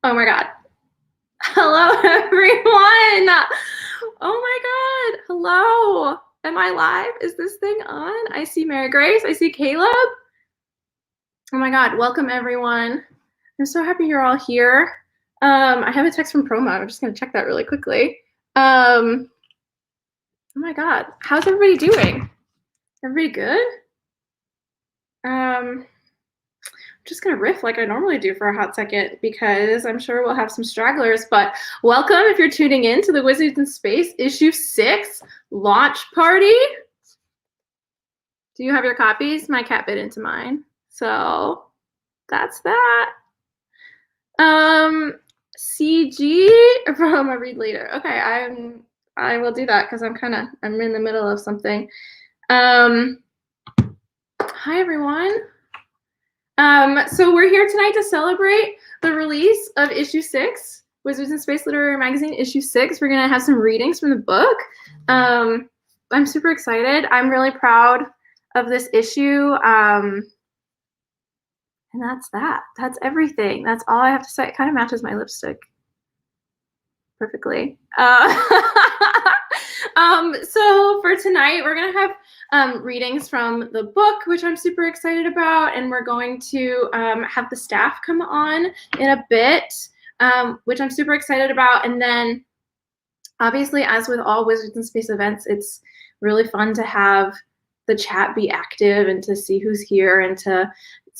Oh my God. Hello, everyone. Oh my God. Hello. Am I live? Is this thing on? I see Mary Grace. I see Caleb. Oh my God. Welcome, everyone. I'm so happy you're all here. I have a text from Promo. I'm just going to check that really quickly. Oh my God. How's everybody doing? Everybody good? I'm just gonna riff like I normally do for a hot second because I'm sure we'll have some stragglers, but welcome if you're tuning in to the Wizards in Space issue 6 launch party. Do you have your copies? My cat bit into mine. So that's that. CG from a read later. Okay, I will do that because I'm in the middle of something. Hi everyone. So we're here tonight to celebrate the release of issue 6, Wizards in Space Literary Magazine, issue 6. We're going to have some readings from the book. I'm super excited. I'm really proud of this issue. And that's that. That's everything. That's all I have to say. It kind of matches my lipstick perfectly. So for tonight, we're going to have readings from the book, which I'm super excited about, and we're going to have the staff come on in a bit, which I'm super excited about. And then, obviously, as with all Wizards in Space events, it's really fun to have the chat be active and to see who's here and to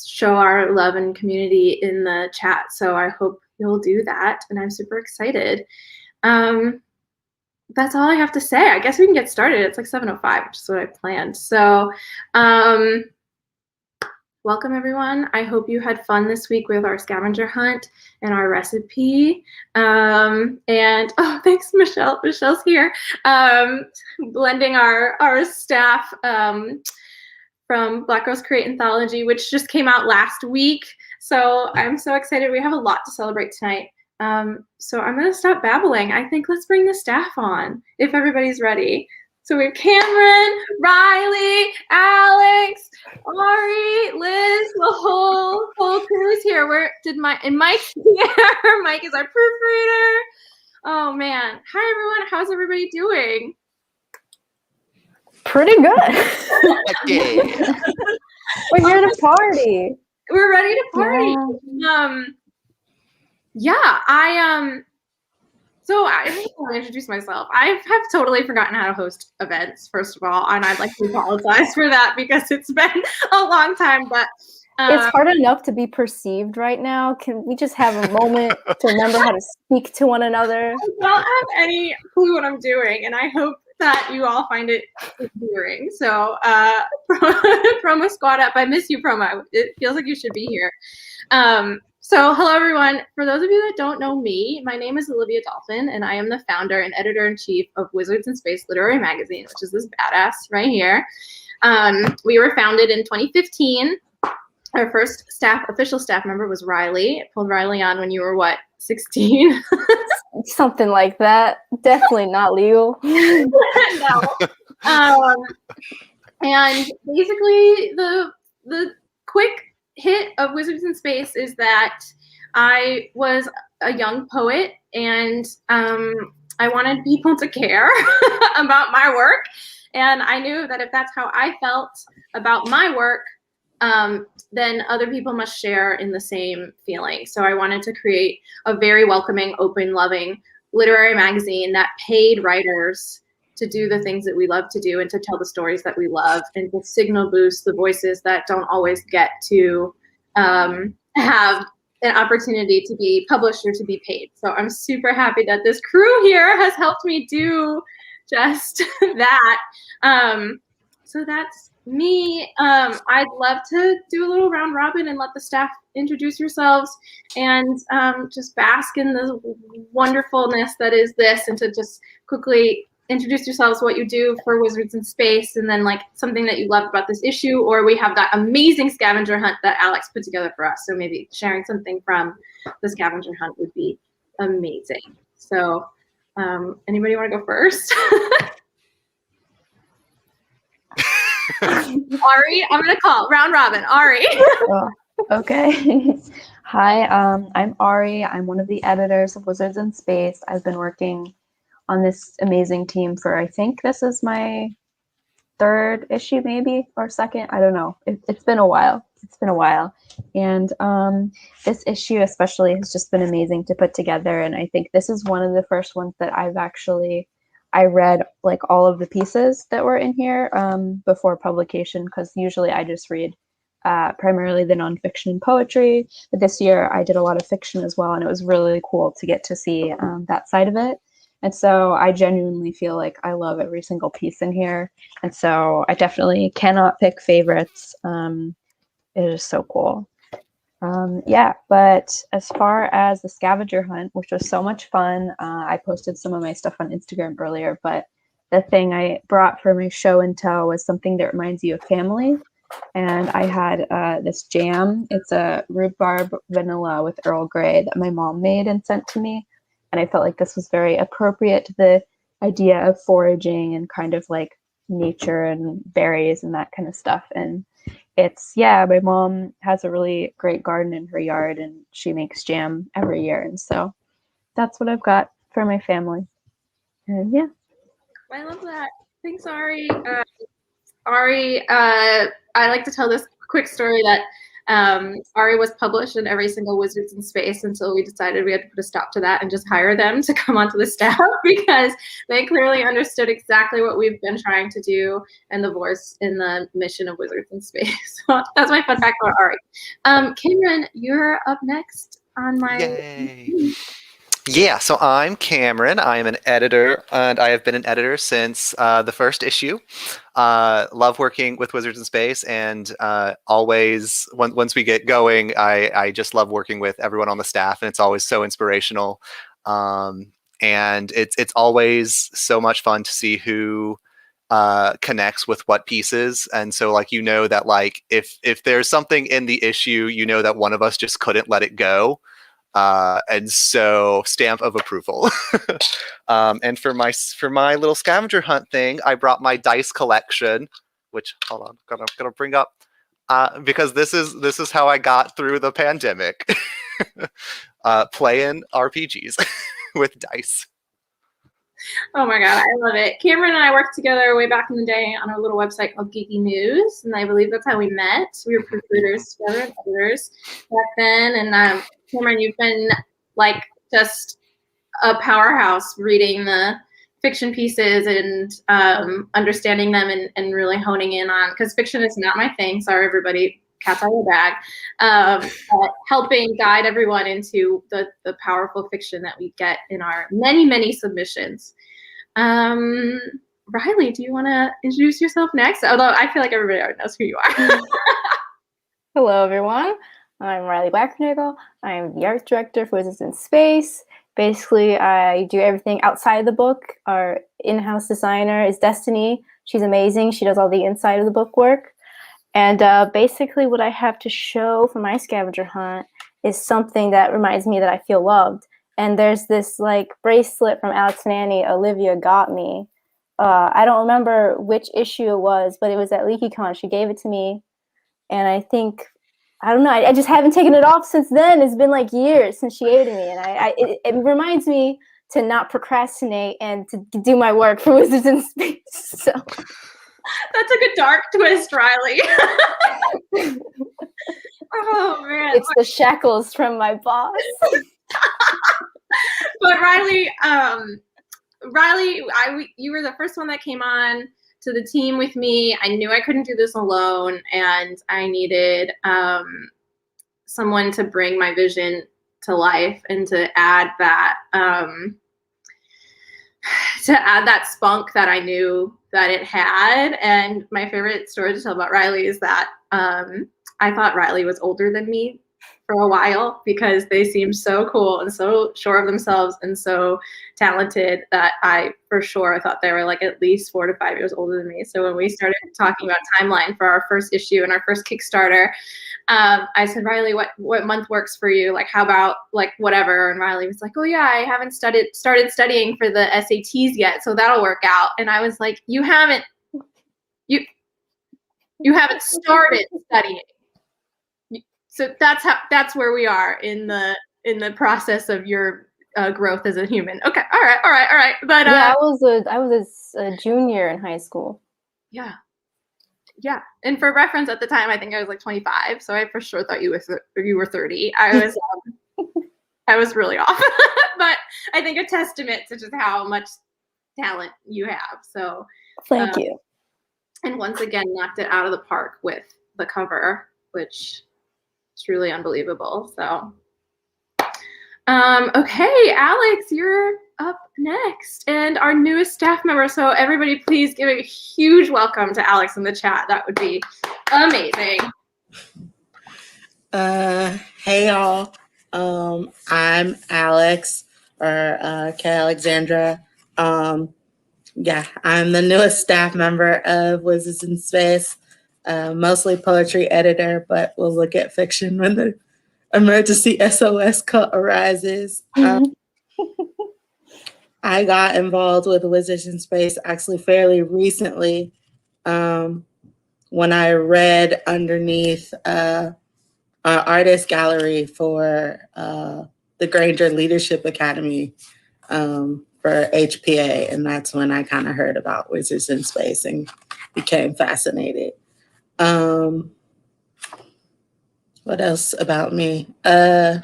show our love and community in the chat. So I hope you'll do that, and I'm super excited. That's all I have to say. I guess we can get started. It's like 7:05, which is what I planned. So welcome, everyone. I hope you had fun this week with our scavenger hunt and our recipe. And oh, thanks, Michelle. Michelle's here, blending our staff from Black Girls Create Anthology, which just came out last week. So I'm so excited. We have a lot to celebrate tonight. So I'm going to stop babbling. I think let's bring the staff on if everybody's ready. So we have Cameron, Riley, Alex, Ari, Liz, the whole crew is here. And Mike's here. Mike is our proofreader. Oh man. Hi everyone. How's everybody doing? Pretty good. We're here to party. We're ready to party. So I just want to introduce myself. I have totally forgotten how to host events, first of all, and I'd like to apologize for that because it's been a long time, but it's hard enough to be perceived right now. Can we just have a moment to remember how to speak to one another? I don't have any clue what I'm doing, and I hope that you all find it endearing. So Promo squad up. I miss you, Promo. It feels like you should be here. So hello, everyone. For those of you that don't know me, my name is Olivia Dolphin, and I am the founder and editor-in-chief of Wizards in Space Literary Magazine, which is this badass right here. We were founded in 2015. Our first official staff member was Riley. I pulled Riley on when you were, what, 16? Something like that. Definitely not legal. No. And basically, the quick hit of Wizards in Space is that I was a young poet and I wanted people to care about my work. And I knew that if that's how I felt about my work, then other people must share in the same feeling. So I wanted to create a very welcoming, open, loving literary magazine that paid writers to do the things that we love to do and to tell the stories that we love and to signal boost the voices that don't always get to have an opportunity to be published or to be paid. So I'm super happy that this crew here has helped me do just that. So that's me. I'd love to do a little round robin and let the staff introduce yourselves and just bask in the wonderfulness that is this, and to just quickly introduce yourselves, what you do for Wizards in Space, and then like something that you love about this issue, or we have that amazing scavenger hunt that Alex put together for us. So maybe sharing something from the scavenger hunt would be amazing. So anybody want to go first? Ari, I'm going to call round robin. Ari. Okay. Hi, I'm Ari. I'm one of the editors of Wizards in Space. I've been working on this amazing team for, I think this is my third issue, maybe, or second. I don't know. It's been a while. It's been a while. And this issue, especially, has just been amazing to put together. And I think this is one of the first ones that I read like all of the pieces that were in here before publication, because usually I just read primarily the nonfiction and poetry. But this year I did a lot of fiction as well, and it was really cool to get to see that side of it. And so I genuinely feel like I love every single piece in here. And so I definitely cannot pick favorites. It is so cool. Yeah, but as far as the scavenger hunt, which was so much fun, I posted some of my stuff on Instagram earlier, but the thing I brought for my show and tell was something that reminds you of family. And I had this jam. It's a rhubarb vanilla with Earl Grey that my mom made and sent to me. And I felt like this was very appropriate to the idea of foraging and kind of like nature and berries and that kind of stuff. And my mom has a really great garden in her yard and she makes jam every year. And so that's what I've got for my family. And yeah. I love that. Thanks, Ari. Ari, I like to tell this quick story that Ari was published in every single Wizards in Space until we decided we had to put a stop to that and just hire them to come onto the staff because they clearly understood exactly what we've been trying to do and the voice in the mission of Wizards in Space. So that's my fun fact about Ari. Cameron, you're up next on my. Yay. Yeah, so I'm Cameron. I am an editor, and I have been an editor since the first issue. Love working with Wizards in Space, and always, once we get going, I just love working with everyone on the staff, and it's always so inspirational. And it's always so much fun to see who connects with what pieces. And so, like, that, like, if there's something in the issue, that one of us just couldn't let it go. And so stamp of approval. And for my little scavenger hunt thing, I brought my dice collection, which hold on, gonna bring up because this is how I got through the pandemic. Playing RPGs with dice. Oh my God, I love it. Cameron and I worked together way back in the day on a little website called Geeky News, and I believe that's how we met. We were proofreaders together and editors back then. And Cameron, you've been like just a powerhouse reading the fiction pieces and understanding them and really honing in on, because fiction is not my thing. Sorry, everybody. Cat's out of the bag, helping guide everyone into the powerful fiction that we get in our many, many submissions. Riley, do you want to introduce yourself next? Although I feel like everybody already knows who you are. Hello, everyone. I'm Riley Blackernagel. I'm the art director for Wizards in Space. Basically, I do everything outside of the book. Our in-house designer is Destiny. She's amazing. She does all the inside of the book work. And basically what I have to show for my scavenger hunt is something that reminds me that I feel loved. And there's this like bracelet from Alex and Annie Olivia got me. I don't remember which issue it was, but it was at LeakyCon. She gave it to me. And I think, I don't know, I just haven't taken it off since then. It's been like years since she gave it to me. And it reminds me to not procrastinate and to do my work for Wizards in Space. So... That's like a dark twist, Riley. Oh man, it's the shackles from my boss. But Riley, you were the first one that came on to the team with me. I knew I couldn't do this alone, and I needed someone to bring my vision to life and to add that spunk that I knew that it had. And my favorite story to tell about Riley is that I thought Riley was older than me for a while because they seemed so cool and so sure of themselves and so talented that I for sure thought they were like at least 4 to 5 years older than me. So when we started talking about timeline for our first issue and our first Kickstarter, I said, Riley, what month works for you? Like, how about like whatever? And Riley was like, oh yeah, I haven't started studying for the SATs yet, so that'll work out. And I was like, you haven't started studying. So that's where we are in the process of your growth as a human. Okay, all right. But yeah, I was a junior in high school. Yeah. And for reference, at the time, I think I was like 25, so I for sure thought you were 30. I was really off, but I think a testament to just how much talent you have. So Thank you. And once again, knocked it out of the park with the cover, which is truly unbelievable. So, okay, Alex, you're up next, and our newest staff member. So everybody, please give a huge welcome to Alex in the chat. That would be amazing. Hey y'all. I'm Alex, or K Alexandra. Yeah, I'm the newest staff member of Wizards in Space. Mostly poetry editor, but we'll look at fiction when the emergency SOS call arises. I got involved with Wizards in Space actually fairly recently, when I read underneath our artist gallery for the Granger Leadership Academy for HPA, and that's when I kind of heard about Wizards in Space and became fascinated. What else about me? This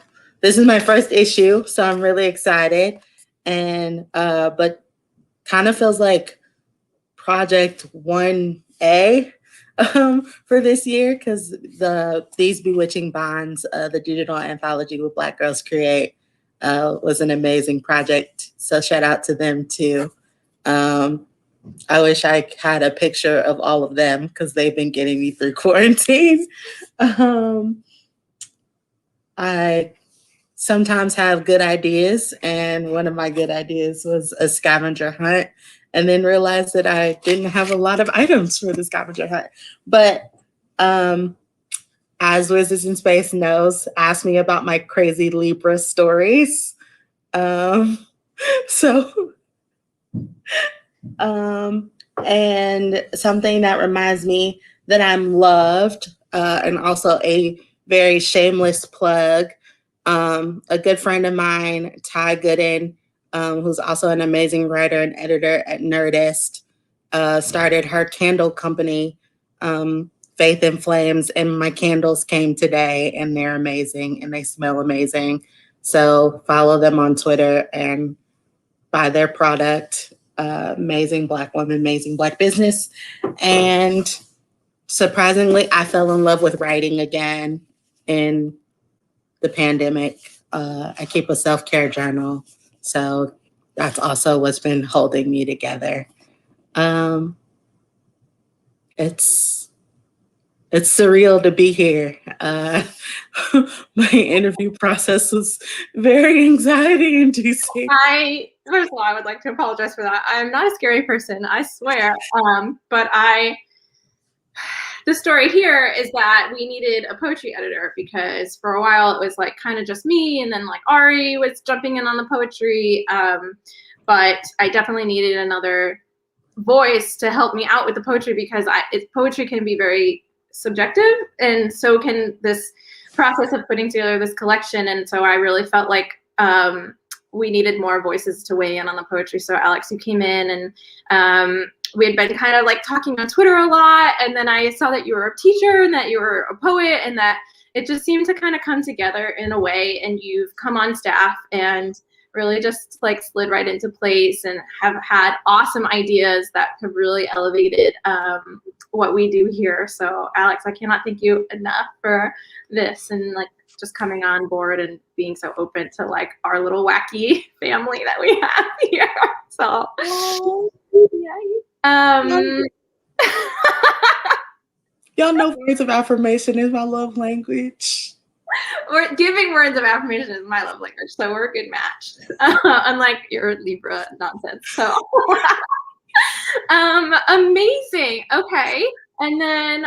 is my first issue, so I'm really excited, and but kind of feels like project 1A for this year, because These Bewitching Bonds, the digital anthology with Black Girls Create, was an amazing project. So shout out to them too. I wish I had a picture of all of them because they've been getting me through quarantine. I sometimes have good ideas, and one of my good ideas was a scavenger hunt, and then realized that I didn't have a lot of items for the scavenger hunt. But as Wizards in Space knows, ask me about my crazy Libra stories. And something that reminds me that I'm loved, and also a very shameless plug. A good friend of mine, Ty Gooden, who's also an amazing writer and editor at Nerdist, started her candle company, Faith in Flames, and my candles came today, and they're amazing and they smell amazing. So follow them on Twitter and buy their product. Amazing Black woman, amazing Black business. And surprisingly, I fell in love with writing again in the pandemic. I keep a self-care journal, so that's also what's been holding me together. It's surreal to be here. My interview process was very anxiety-inducing. First of all, I would like to apologize for that. I'm not a scary person, I swear. But the story here is that we needed a poetry editor, because for a while it was like kind of just me, and then like Ari was jumping in on the poetry. But I definitely needed another voice to help me out with the poetry, because poetry can be very subjective, and so can this process of putting together this collection. And so I really felt like we needed more voices to weigh in on the poetry. So Alex, you came in, and we had been kind of like talking on Twitter a lot, and then I saw that you were a teacher and that you were a poet, and that it just seemed to kind of come together in a way, and you've come on staff and really just like slid right into place and have had awesome ideas that have really elevated what we do here. So Alex, I cannot thank you enough for this, and like just coming on board and being so open to like our little wacky family that we have here. So y'all know words of affirmation is my love language. Giving words of affirmation is my love language, so we're a good match. Unlike your Libra nonsense. So amazing. Okay. And then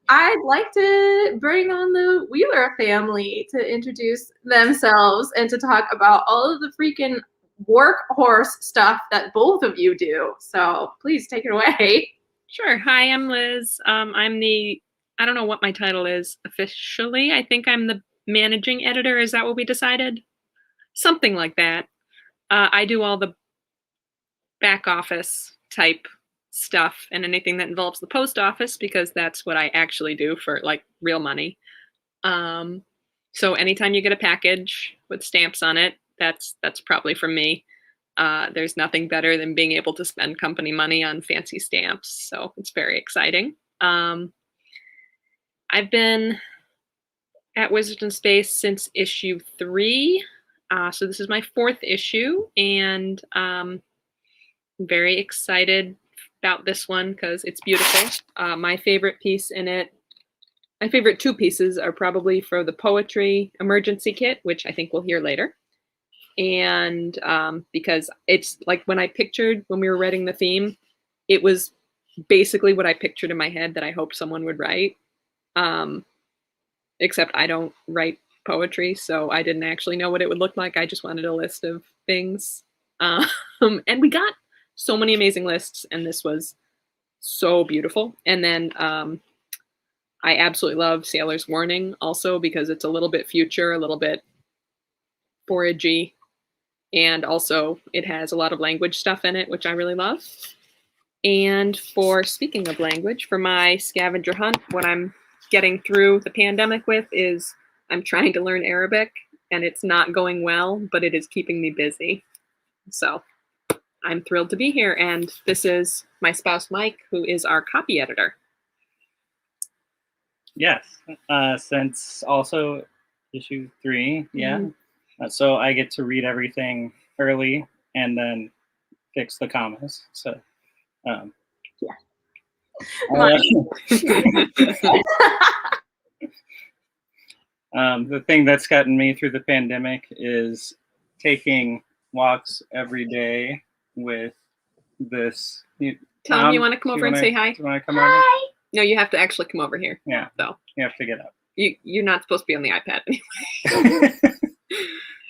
I'd like to bring on the Wheeler family to introduce themselves and to talk about all of the freaking workhorse stuff that both of you do. So please take it away. Sure. Hi, I'm Liz. I'm the I don't know what my title is officially. I think I'm the managing editor. Is that what we decided? Something like that. I do all the back office type stuff and anything that involves the post office because that's what I actually do for like real money. So anytime you get a package with stamps on it, that's probably from me. There's nothing better than being able to spend company money on fancy stamps. So it's very exciting. I've been at Wizards in Space since issue 3. So this is my 4th issue, and I'm very excited about this one because it's beautiful. My favorite piece in it, my favorite 2 pieces are probably for the poetry emergency kit, which I think we'll hear later. And because it's like when we were writing the theme, it was basically what I pictured in my head that I hoped someone would write. Except I don't write poetry, so I didn't actually know what it would look like. I just wanted a list of things. And we got so many amazing lists, and this was so beautiful. And then I absolutely love Sailor's Warning also because it's a little bit future, a little bit foragey, and also it has a lot of language stuff in it, which I really love. And for speaking of language, for my scavenger hunt, what I'm getting through the pandemic with is I'm trying to learn Arabic, and it's not going well, but it is keeping me busy. So I'm thrilled to be here, and this is my spouse, Mike, who is our copy editor. Yes, since also issue 3, yeah. So I get to read everything early and then fix the commas. So, Yeah. The thing that's gotten me through the pandemic is taking walks every day with this. Tom, you want to come over and say hi? Do you want to come over? No, you have to actually come over here. Yeah. So You have to get up. you're not supposed to be on the iPad anyway.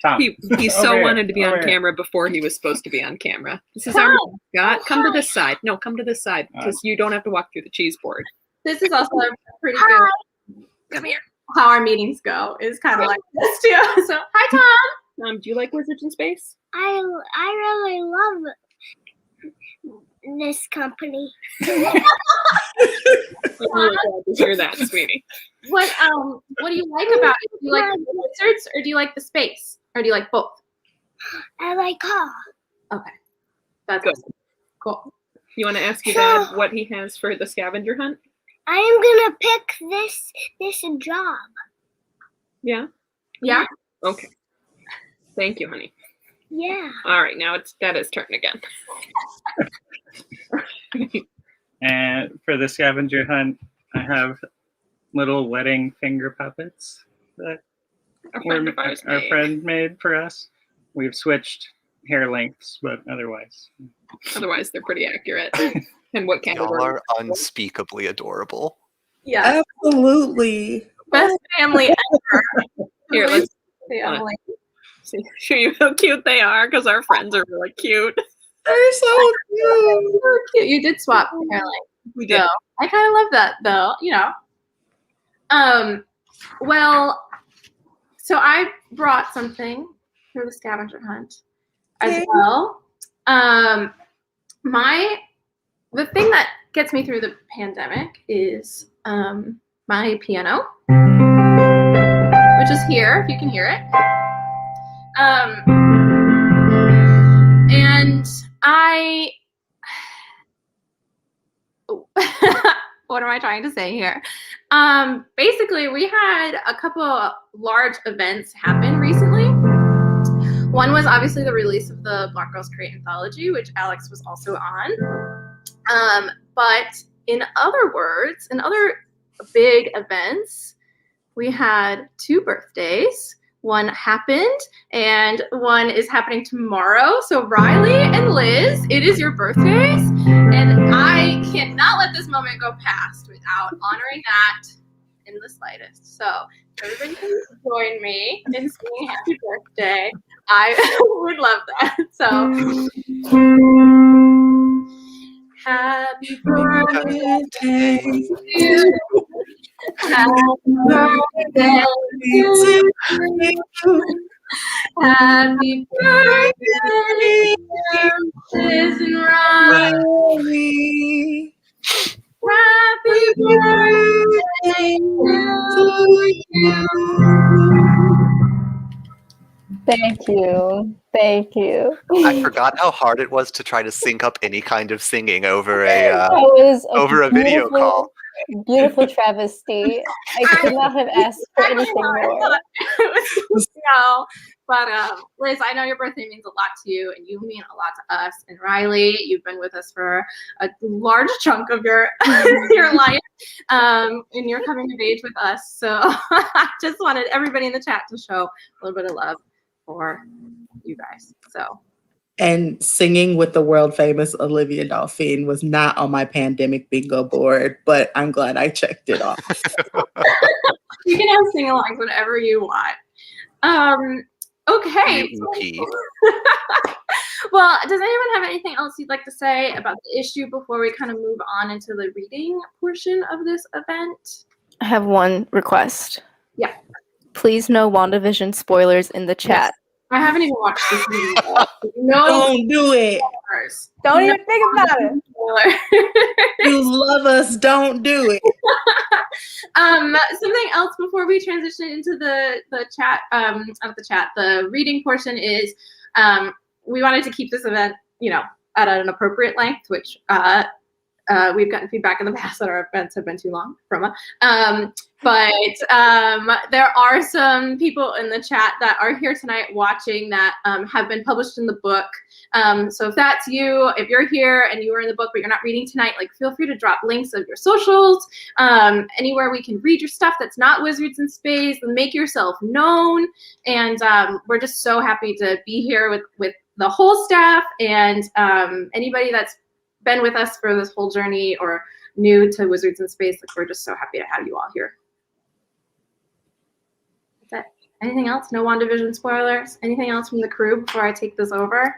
Tom, He so over wanted to be here, on over here. camera before he was supposed to be on camera. This is our mascot. Come to this side. No, come to this side because you don't have to walk through the cheese board. This is also a pretty good. Come here. How our meetings go is kind of like this too. So hi, Tom. Do you like Wizards in Space? I really love this company. I'm really glad to hear that, sweetie. What do you like about it? Do you like the Wizards or do you like the space or do you like both? I like all. Okay, that's Good. awesome. Cool. You want to ask your dad what he has for the scavenger hunt? I am gonna pick this job. Yeah. Yeah. Okay. Thank you, honey. Yeah. All right, now it's Dada's turn again. And for the scavenger hunt, I have little wedding finger puppets that our friend made for us. We've switched hair lengths, but otherwise. Otherwise, they're pretty accurate. And what Y'all category? are unspeakably adorable. Yeah. Absolutely. Best family ever. Here, let's Family. show you how cute they are because our friends are really cute. They're so cute. So cute. You did swap hair length. We did. So I kind of love that though, you know. Well, so I brought something for the scavenger hunt as Yay. well. The thing that gets me through the pandemic is my piano, which is here, if you can hear it. And what am I trying to say here? Basically, we had a couple large events happen recently. One was obviously the release of the Black Girls Create anthology, which Alex was also on. But in other words, in other big events, we had 2 birthdays. One happened and one is happening tomorrow. So Riley and Liz, it is your birthdays. And I cannot let this moment go past without honoring that in the slightest. So if everybody can join me in singing happy birthday. I would love that. So happy birthday to you. Happy birthday to you. Happy birthday, Liz and Riley. Happy birthday to you. Thank you. Thank you. I forgot how hard it was to try to sync up any kind of singing over a That was over a video call. Beautiful travesty. I could not have asked for anything more. No, but Liz, I know your birthday means a lot to you, and you mean a lot to us. And Riley, you've been with us for a large chunk of your your life, and you're coming of age with us. So I just wanted everybody in the chat to show a little bit of love for you guys. So. And singing with the world famous Olivia Dolphine was not on my pandemic bingo board, but I'm glad I checked it off. You can have sing-alongs whenever you want. Okay. Well, does anyone have anything else you'd like to say about the issue before we kind of move on into the reading portion of this event? I have one request. Yeah. Please no WandaVision spoilers in the chat. I haven't even watched this movie yet. No, Don't do it. spoilers. Don't even think about it. You love us. Don't do it. Something else before we transition into the chat, the reading portion is we wanted to keep this event, at an appropriate length, which we've gotten feedback in the past that our events have been too long from but there are some people in the chat that are here tonight watching that have been published in the book. So if that's you, if you're here and you were in the book but you're not reading tonight, feel free to drop links of your socials, anywhere we can read your stuff that's not Wizards in Space, and make yourself known. And we're just so happy to be here with the whole staff and anybody that's been with us for this whole journey or new to Wizards in Space. We're just so happy to have you all here. That's it. Anything else? No WandaVision spoilers? Anything else from the crew before I take this over?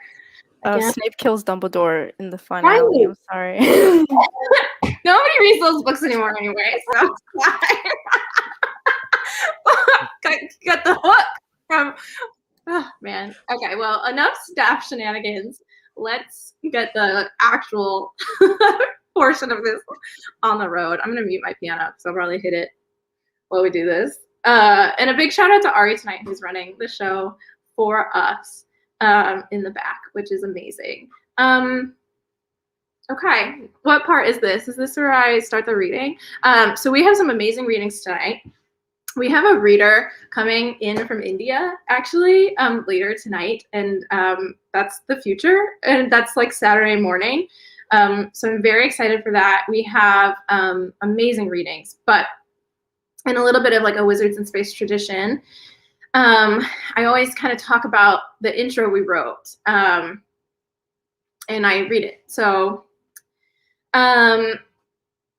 Snape kills Dumbledore in the final. Right. I'm sorry. Nobody reads those books anymore anyway, so got the hook from, oh man. Okay, well, enough staff shenanigans. Let's get the actual portion of this on the road. I'm gonna mute my piano because I'll probably hit it while we do this. And a big shout out to Ari tonight, who's running the show for us in the back, which is amazing. Okay, what part is this? Is this where I start the reading? So we have some amazing readings tonight. We have a reader coming in from India, actually, later tonight, and that's the future, and that's Saturday morning. So I'm very excited for that. We have amazing readings, but in a little bit of a Wizards in Space tradition, I always kind of talk about the intro we wrote, and I read it. So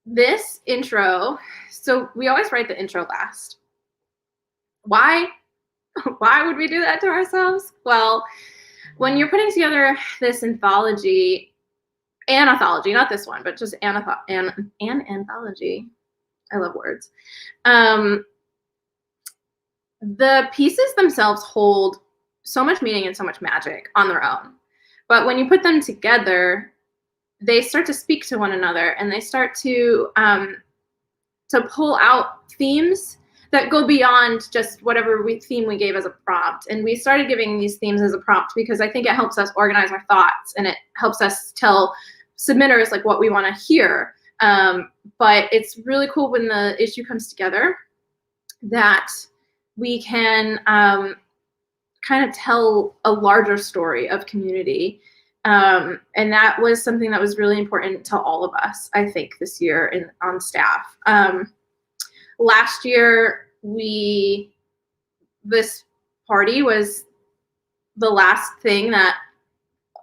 this intro, so we always write the intro last. Why? Why would we do that to ourselves? Well, when you're putting together this anthology, not this one, but just an anthology. I love words. The pieces themselves hold so much meaning and so much magic on their own. But when you put them together, they start to speak to one another, and they start to pull out themes that go beyond just whatever theme we gave as a prompt. And we started giving these themes as a prompt because I think it helps us organize our thoughts, and it helps us tell submitters what we want to hear. But it's really cool when the issue comes together that we can kind of tell a larger story of community. And that was something that was really important to all of us, I think, this year on staff. Last year, this party was the last thing that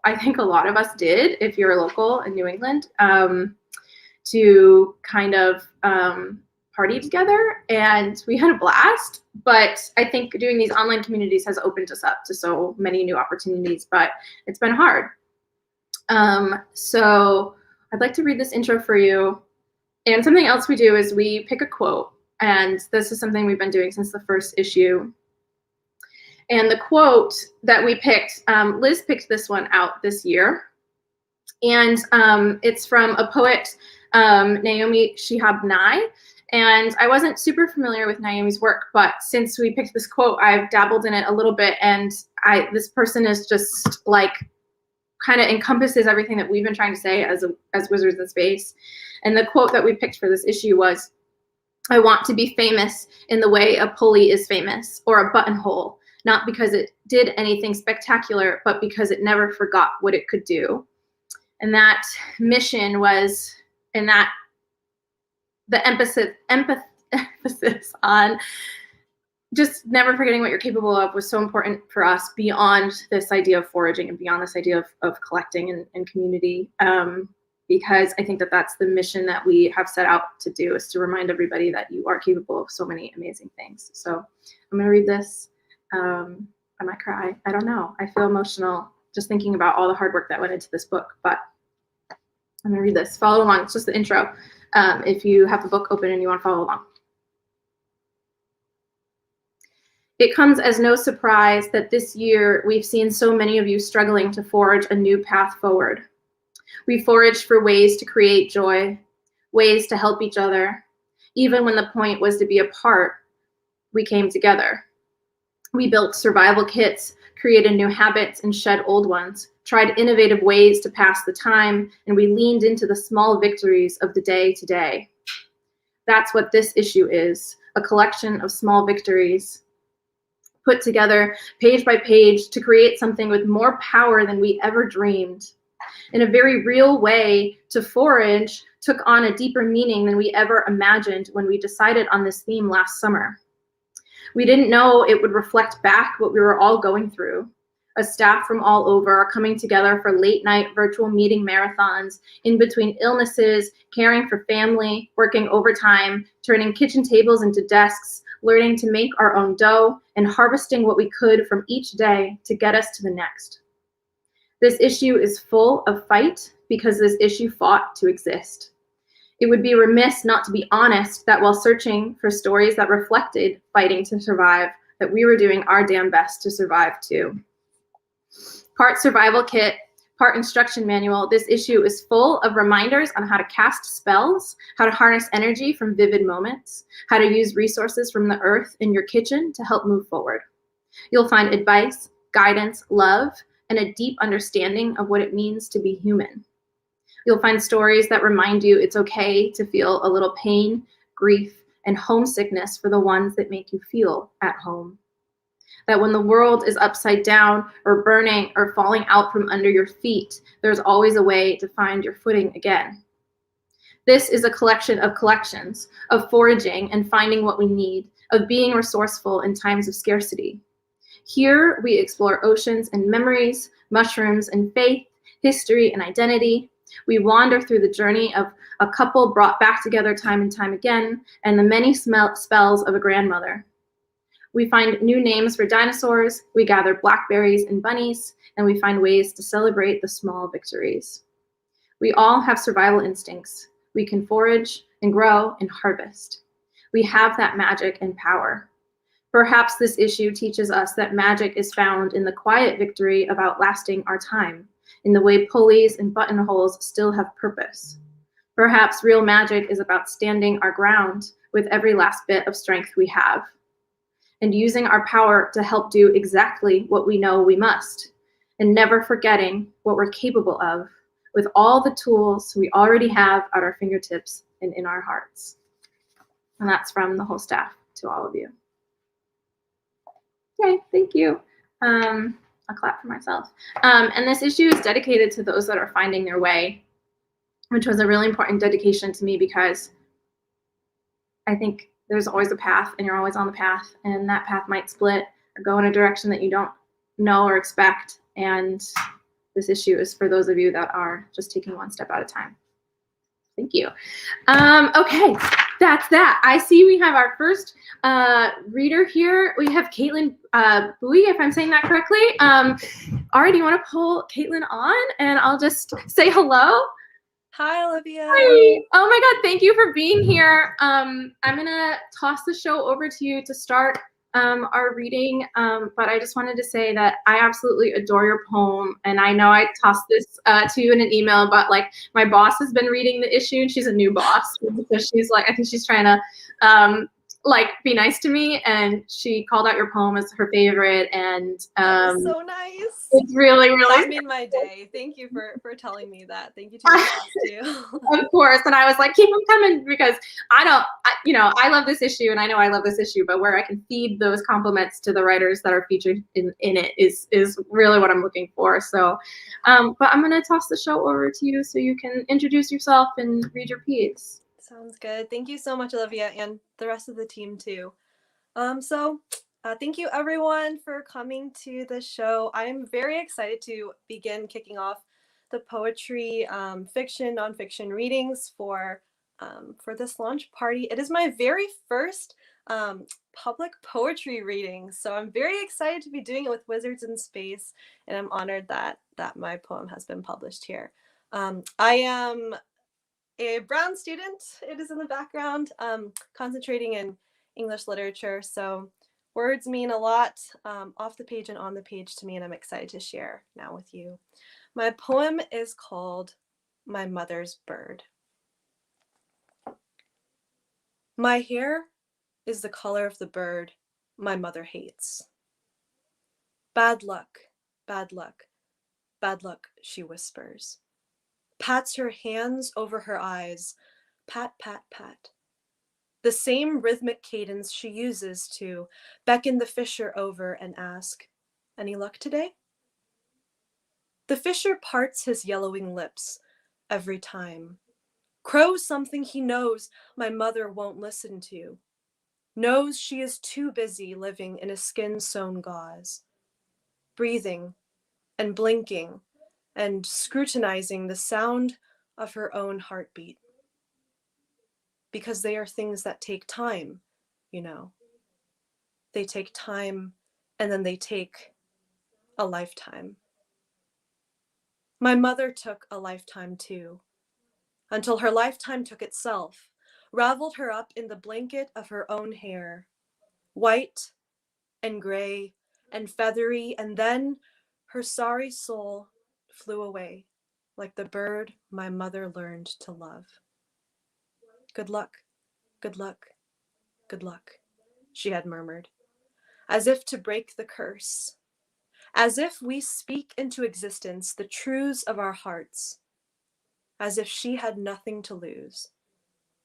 I think a lot of us did, if you're local in New England, to kind of party together, and we had a blast. But I think doing these online communities has opened us up to so many new opportunities, but it's been hard. So I'd like to read this intro for you. And something else we do is we pick a quote And this is something we've been doing since the first issue. And the quote that we picked, Liz picked this one out this year. And it's from a poet, Naomi Shihab Nye. And I wasn't super familiar with Naomi's work, but since we picked this quote, I've dabbled in it a little bit. And this person is just like, kind of encompasses everything that we've been trying to say as Wizards in Space. And the quote that we picked for this issue was, "I want to be famous in the way a pulley is famous, or a buttonhole, not because it did anything spectacular, but because it never forgot what it could do." And that mission was, and that the emphasis on just never forgetting what you're capable of was so important for us beyond this idea of foraging and beyond this idea of collecting and community. Because I think that that's the mission that we have set out to do, is to remind everybody that you are capable of so many amazing things. So I'm gonna read this. I might cry, I don't know. I feel emotional just thinking about all the hard work that went into this book, but I'm gonna read this. Follow along, it's just the intro. If you have the book open and you wanna follow along. It comes as no surprise that this year we've seen so many of you struggling to forge a new path forward. We foraged for ways to create joy, ways to help each other. Even when the point was to be apart, we came together. We built survival kits, created new habits and shed old ones, tried innovative ways to pass the time, and we leaned into the small victories of the day to day. That's what this issue is, a collection of small victories put together page by page to create something with more power than we ever dreamed. In a very real way, to forage took on a deeper meaning than we ever imagined when we decided on this theme last summer. We didn't know it would reflect back what we were all going through. A staff from all over coming together for late night virtual meeting marathons, in between illnesses, caring for family, working overtime, turning kitchen tables into desks, learning to make our own dough, and harvesting what we could from each day to get us to the next. This issue is full of fight because this issue fought to exist. It would be remiss not to be honest that while searching for stories that reflected fighting to survive, that we were doing our damn best to survive too. Part survival kit, part instruction manual, this issue is full of reminders on how to cast spells, how to harness energy from vivid moments, how to use resources from the earth in your kitchen to help move forward. You'll find advice, guidance, love, and a deep understanding of what it means to be human. You'll find stories that remind you it's okay to feel a little pain, grief, and homesickness for the ones that make you feel at home. That when the world is upside down or burning or falling out from under your feet, there's always a way to find your footing again. This is a collection of collections, of foraging and finding what we need, of being resourceful in times of scarcity. Here we explore oceans and memories, mushrooms and faith, history and identity. We wander through the journey of a couple brought back together time and time again, and the many spells of a grandmother. We find new names for dinosaurs, we gather blackberries and bunnies, and we find ways to celebrate the small victories. We all have survival instincts. We can forage and grow and harvest. We have that magic and power. Perhaps this issue teaches us that magic is found in the quiet victory of outlasting our time, in the way pulleys and buttonholes still have purpose. Perhaps real magic is about standing our ground with every last bit of strength we have, and using our power to help do exactly what we know we must, and never forgetting what we're capable of with all the tools we already have at our fingertips and in our hearts. And that's from the whole staff to all of you. Okay, thank you. I'll clap for myself. And this issue is dedicated to those that are finding their way, which was a really important dedication to me because I think there's always a path and you're always on the path, and that path might split or go in a direction that you don't know or expect. And this issue is for those of you that are just taking one step at a time. Thank you. Okay, that's that. I see we have our first reader here. We have Caitlin Bowie, if I'm saying that correctly. Ari, do you want to pull Caitlin on and I'll just say hello? Hi, Olivia. Hi. Oh my God, thank you for being here. I'm gonna toss the show over to you to start our reading, but I just wanted to say that I absolutely adore your poem, and I know I tossed this to you in an email, but like my boss has been reading the issue, and she's a new boss because she's like, I think she's trying to like be nice to me, and she called out your poem as her favorite, and That was so nice. it's really That made my day. Thank you for telling me that. Thank you to your boss too. Of course. And I was like, keep them coming because I love this issue and I know I love this issue, but where I can feed those compliments to the writers that are featured in it is really what I'm looking for. So, but I'm going to toss the show over to you so you can introduce yourself and read your piece. Sounds good. Thank you so much, Olivia, and the rest of the team too. Thank you everyone for coming to the show. I'm very excited to begin kicking off the poetry, fiction, nonfiction readings for this launch party. It is my very first public poetry reading, so I'm very excited to be doing it with Wizards in Space, and I'm honored that my poem has been published here. I am a Brown student, it is in the background, concentrating in English literature, so words mean a lot off the page and on the page to me, and I'm excited to share now with you. My poem is called My Mother's Bird. My hair is the color of the bird my mother hates. Bad luck, bad luck, bad luck, she whispers. Pats her hands over her eyes, pat, pat, pat. The same rhythmic cadence she uses to beckon the fisher over and ask, "Any luck today?" The fisher parts his yellowing lips every time, crows something he knows my mother won't listen to, knows she is too busy living in a skin-sewn gauze, breathing and blinking and scrutinizing the sound of her own heartbeat. Because they are things that take time, you know. They take time, and then they take a lifetime. My mother took a lifetime too, until her lifetime took itself, raveled her up in the blanket of her own hair, white and gray and feathery, and then her sorry soul flew away like the bird my mother learned to love. Good luck, good luck, good luck, she had murmured, as if to break the curse, as if we speak into existence the truths of our hearts, as if she had nothing to lose,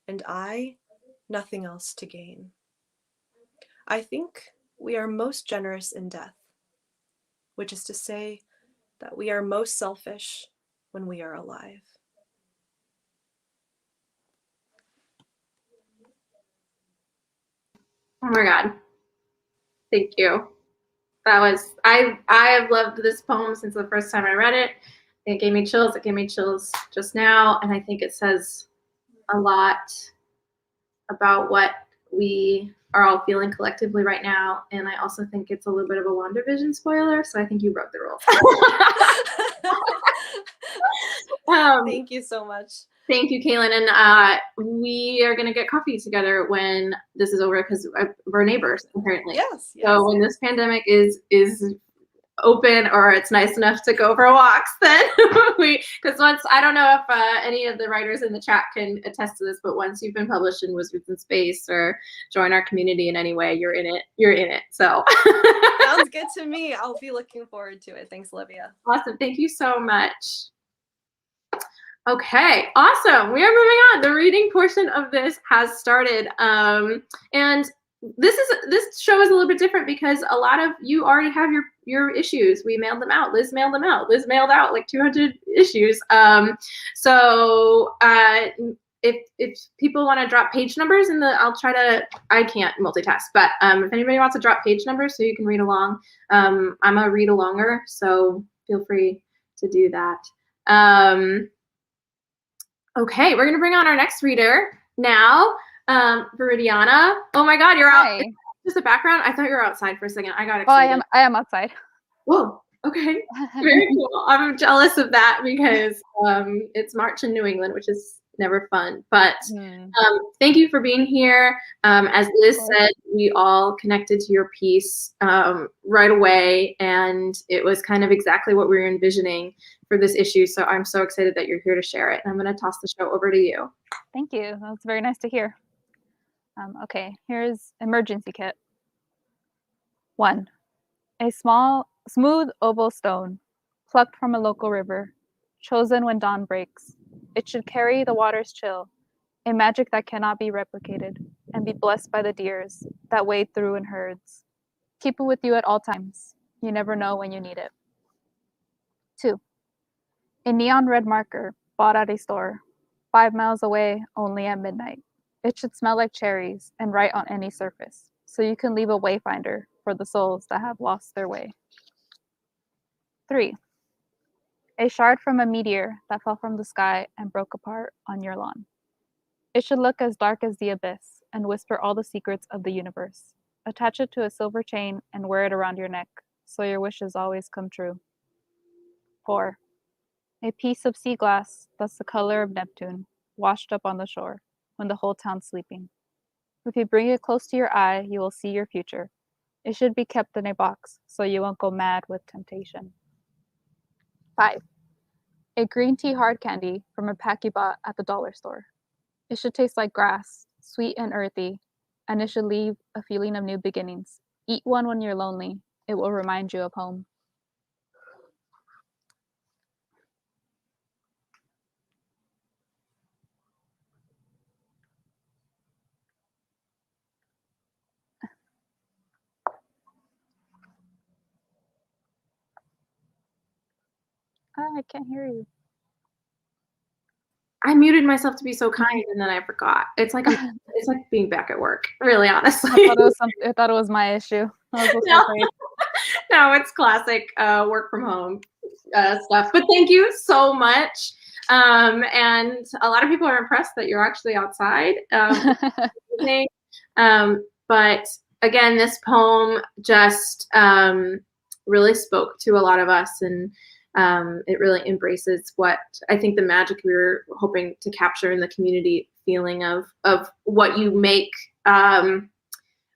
and I nothing else to gain. I think we are most generous in death, which is to say that we are most selfish when we are alive. Oh my God. Thank you. That was, I have loved this poem since the first time I read it. It gave me chills. It gave me chills just now. And I think it says a lot about what we are all feeling collectively right now. And I also think it's a little bit of a WandaVision spoiler. So I think you wrote the role. Thank you so much. Thank you, Kaylin. And we are going to get coffee together when this is over because we're neighbors, apparently. Yes. So when this pandemic is open or it's nice enough to go for walks, then because once, I don't know if any of the writers in the chat can attest to this, but once you've been published in Wizards in Space or join our community in any way, you're in it. So sounds good to me. I'll be looking forward to it. Thanks, Olivia. Awesome. Thank you so much. Okay, awesome. We are moving on. The reading portion of this has started. And this show is a little bit different because a lot of you already have your issues. We mailed them out. Liz mailed them out. Liz mailed out like 200 issues. So if people want to drop page numbers I can't multitask, but if anybody wants to drop page numbers so you can read along, I'm a read alonger, so feel free to do that. Okay, we're gonna bring on our next reader now, Viridiana. Oh my God, you're out. Hi. Just the background. I thought you were outside for a second. I got excited. Well, I am outside. Whoa, Okay. Very cool. I'm jealous of that because it's March in New England, which is never fun. But thank you for being here. As Liz said, we all connected to your piece right away, and it was kind of exactly what we were envisioning for this issue. So I'm so excited that you're here to share it. And I'm going to toss the show over to you. Thank you. That's very nice to hear. Okay, here's emergency kit. 1. A small, smooth oval stone, plucked from a local river, chosen when dawn breaks. It should carry the water's chill, a magic that cannot be replicated, and be blessed by the deers that wade through in herds. Keep it with you at all times. You never know when you need it. 2. A neon red marker bought at a store, 5 miles away, only at midnight. It should smell like cherries and write on any surface, so you can leave a wayfinder for the souls that have lost their way. 3. A shard from a meteor that fell from the sky and broke apart on your lawn. It should look as dark as the abyss and whisper all the secrets of the universe. Attach it to a silver chain and wear it around your neck, so your wishes always come true. 4. A piece of sea glass that's the color of Neptune, washed up on the shore when the whole town's sleeping. If you bring it close to your eye, you will see your future. It should be kept in a box so you won't go mad with temptation. 5. A green tea hard candy from a pack you bought at the dollar store. It should taste like grass, sweet and earthy, and it should leave a feeling of new beginnings. Eat one when you're lonely. It will remind you of home. I can't hear you. I muted myself to be so kind, and then I forgot. It's like it's like being back at work, really, honestly. I thought it was my issue. No, it's classic work from home stuff. But thank you so much. And a lot of people are impressed that you're actually outside. But again, this poem just really spoke to a lot of us, and it really embraces what I think the magic we were hoping to capture in the community feeling of what you make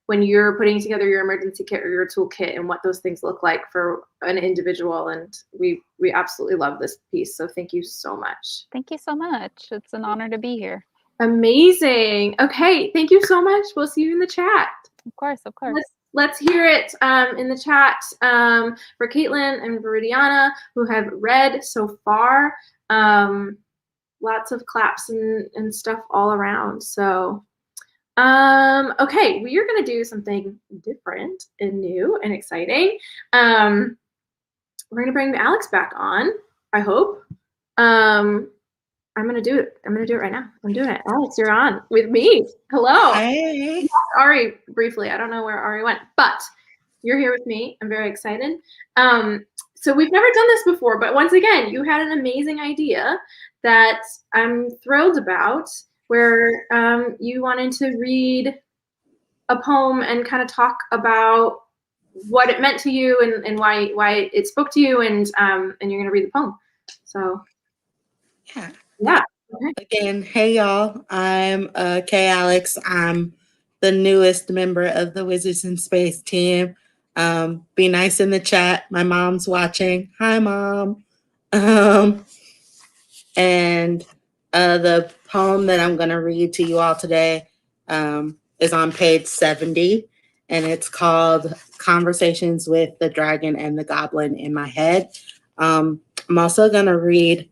when you're putting together your emergency kit or your toolkit, and what those things look like for an individual. And we absolutely love this piece. So thank you so much. Thank you so much. It's an honor to be here. Amazing. Okay. Thank you so much. We'll see you in the chat. Of course. Of course. Let's hear it in the chat for Caitlin and Viridiana, who have read so far. Lots of claps and stuff all around. So, okay, we are going to do something different and new and exciting. We're going to bring Alex back on, I hope. I'm going to do it. I'm going to do it right now. I'm doing it. Alex, you're on with me. Hello. Hey. Ari, briefly. I don't know where Ari went, but you're here with me. I'm very excited. So we've never done this before, but once again, you had an amazing idea that I'm thrilled about, where you wanted to read a poem and kind of talk about what it meant to you and why it spoke to you, and you're going to read the poem. So yeah. Okay. Again, hey y'all. I'm Kay Alex. I'm the newest member of the Wizards in Space team. Be nice in the chat. My mom's watching. Hi, Mom. And the poem that I'm going to read to you all today is on page 70, and it's called Conversations with the Dragon and the Goblin in My Head. I'm also going to read,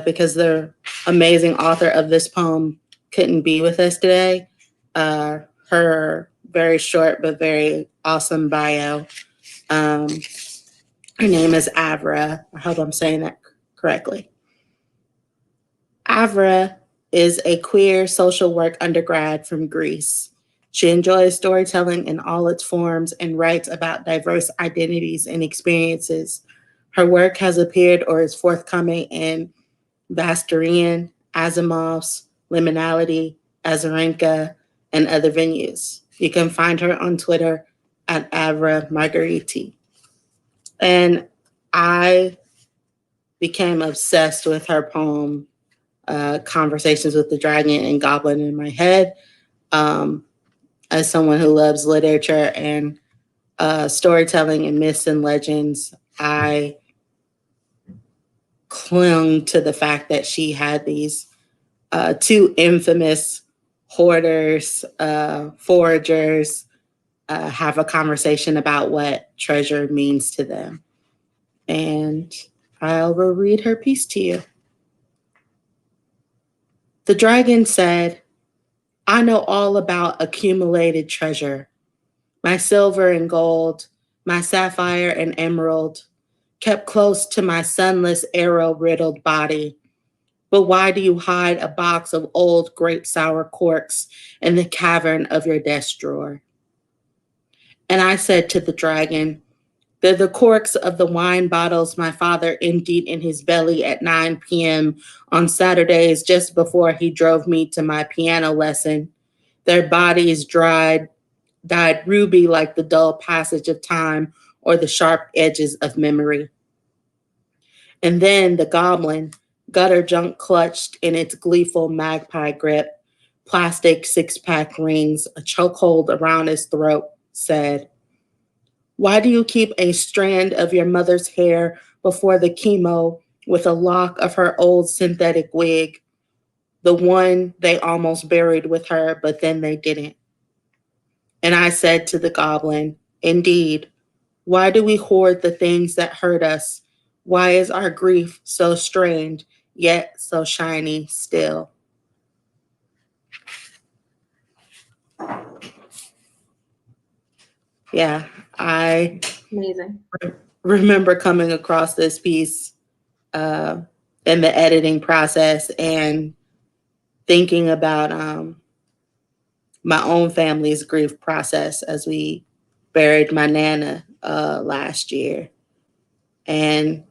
because the amazing author of this poem couldn't be with us today, her very short but very awesome bio. Her name is Avra. I hope I'm saying that correctly. Avra is a queer social work undergrad from Greece. She enjoys storytelling in all its forms and writes about diverse identities and experiences. Her work has appeared or is forthcoming in Vasterian, Asimov's, Liminality, Azarenka, and other venues. You can find her on Twitter at Avra Margariti. And I became obsessed with her poem, Conversations with the Dragon and Goblin in my head. As someone who loves literature and storytelling and myths and legends, I clung to the fact that she had these two infamous hoarders, foragers, have a conversation about what treasure means to them. And I will read her piece to you. The dragon said, I know all about accumulated treasure. My silver and gold, my sapphire and emerald, kept close to my sunless, arrow-riddled body. But why do you hide a box of old grape sour corks in the cavern of your desk drawer? And I said to the dragon, they're the corks of the wine bottles my father emptied in his belly at 9 p.m. on Saturdays just before he drove me to my piano lesson. Their bodies dyed ruby like the dull passage of time or the sharp edges of memory. And then the goblin, gutter junk clutched in its gleeful magpie grip, plastic six-pack rings, a chokehold around his throat, said, why do you keep a strand of your mother's hair before the chemo with a lock of her old synthetic wig, the one they almost buried with her, but then they didn't? And I said to the goblin, indeed, why do we hoard the things that hurt us? Why is our grief so strained, yet so shiny still? Yeah, I Amazing. remember coming across this piece in the editing process and thinking about my own family's grief process as we buried my Nana last year, and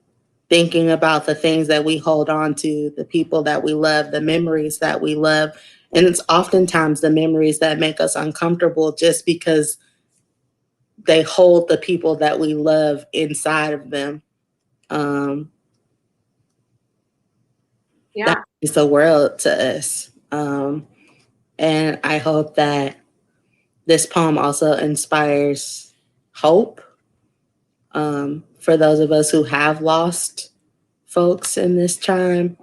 thinking about the things that we hold on to, the people that we love, the memories that we love. And it's oftentimes the memories that make us uncomfortable just because they hold the people that we love inside of them. Yeah. That is the world to us. And I hope that this poem also inspires hope for those of us who have lost folks in this time.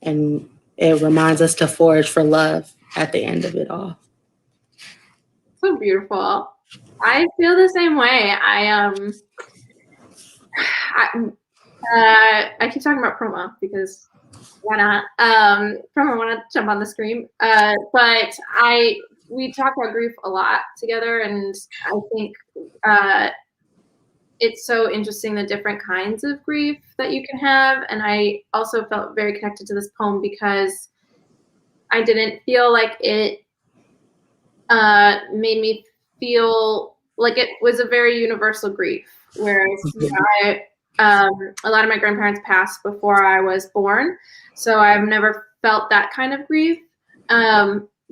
And it reminds us to forge for love at the end of it all. So beautiful. I feel the same way. I keep talking about promo because why not? Promo want to jump on the screen. But we talk about grief a lot together, and I think it's so interesting the different kinds of grief that you can have. And I also felt very connected to this poem because I didn't feel like it made me feel like it was a very universal grief. Whereas a lot of my grandparents passed before I was born, so I've never felt that kind of grief.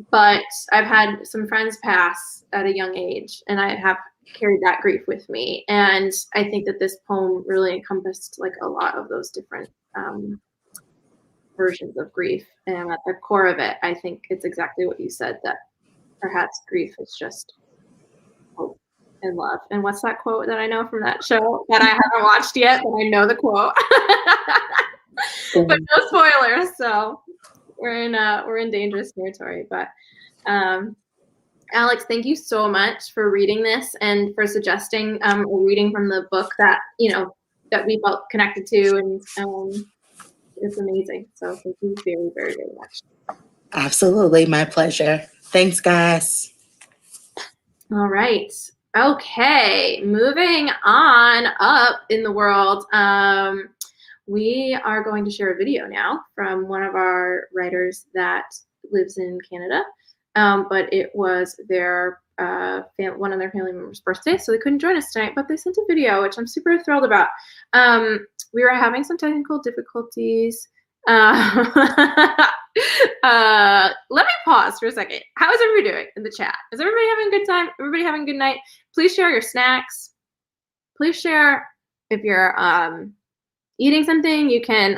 But I've had some friends pass at a young age, and I have carried that grief with me. And I think that this poem really encompassed like a lot of those different versions of grief. And at the core of it, I think it's exactly what you said, that perhaps grief is just hope and love. And what's that quote that I know from that show that I haven't watched yet, but I know the quote. But no spoilers, so we're in dangerous territory. But Alex, thank you so much for reading this and for suggesting a reading from the book that that we felt connected to, and it's amazing. So thank you very, very, very much. Absolutely, my pleasure. Thanks, guys. All right. Okay, moving on up in the world. We are going to share a video now from one of our writers that lives in Canada, but it was their one of their family members' birthday, so they couldn't join us tonight, but they sent a video, which I'm super thrilled about. We were having some technical difficulties. Let me pause for a second. How is everybody doing in the chat? Is everybody having a good time? Everybody having a good night? Please share your snacks. Please share if you're eating something, you can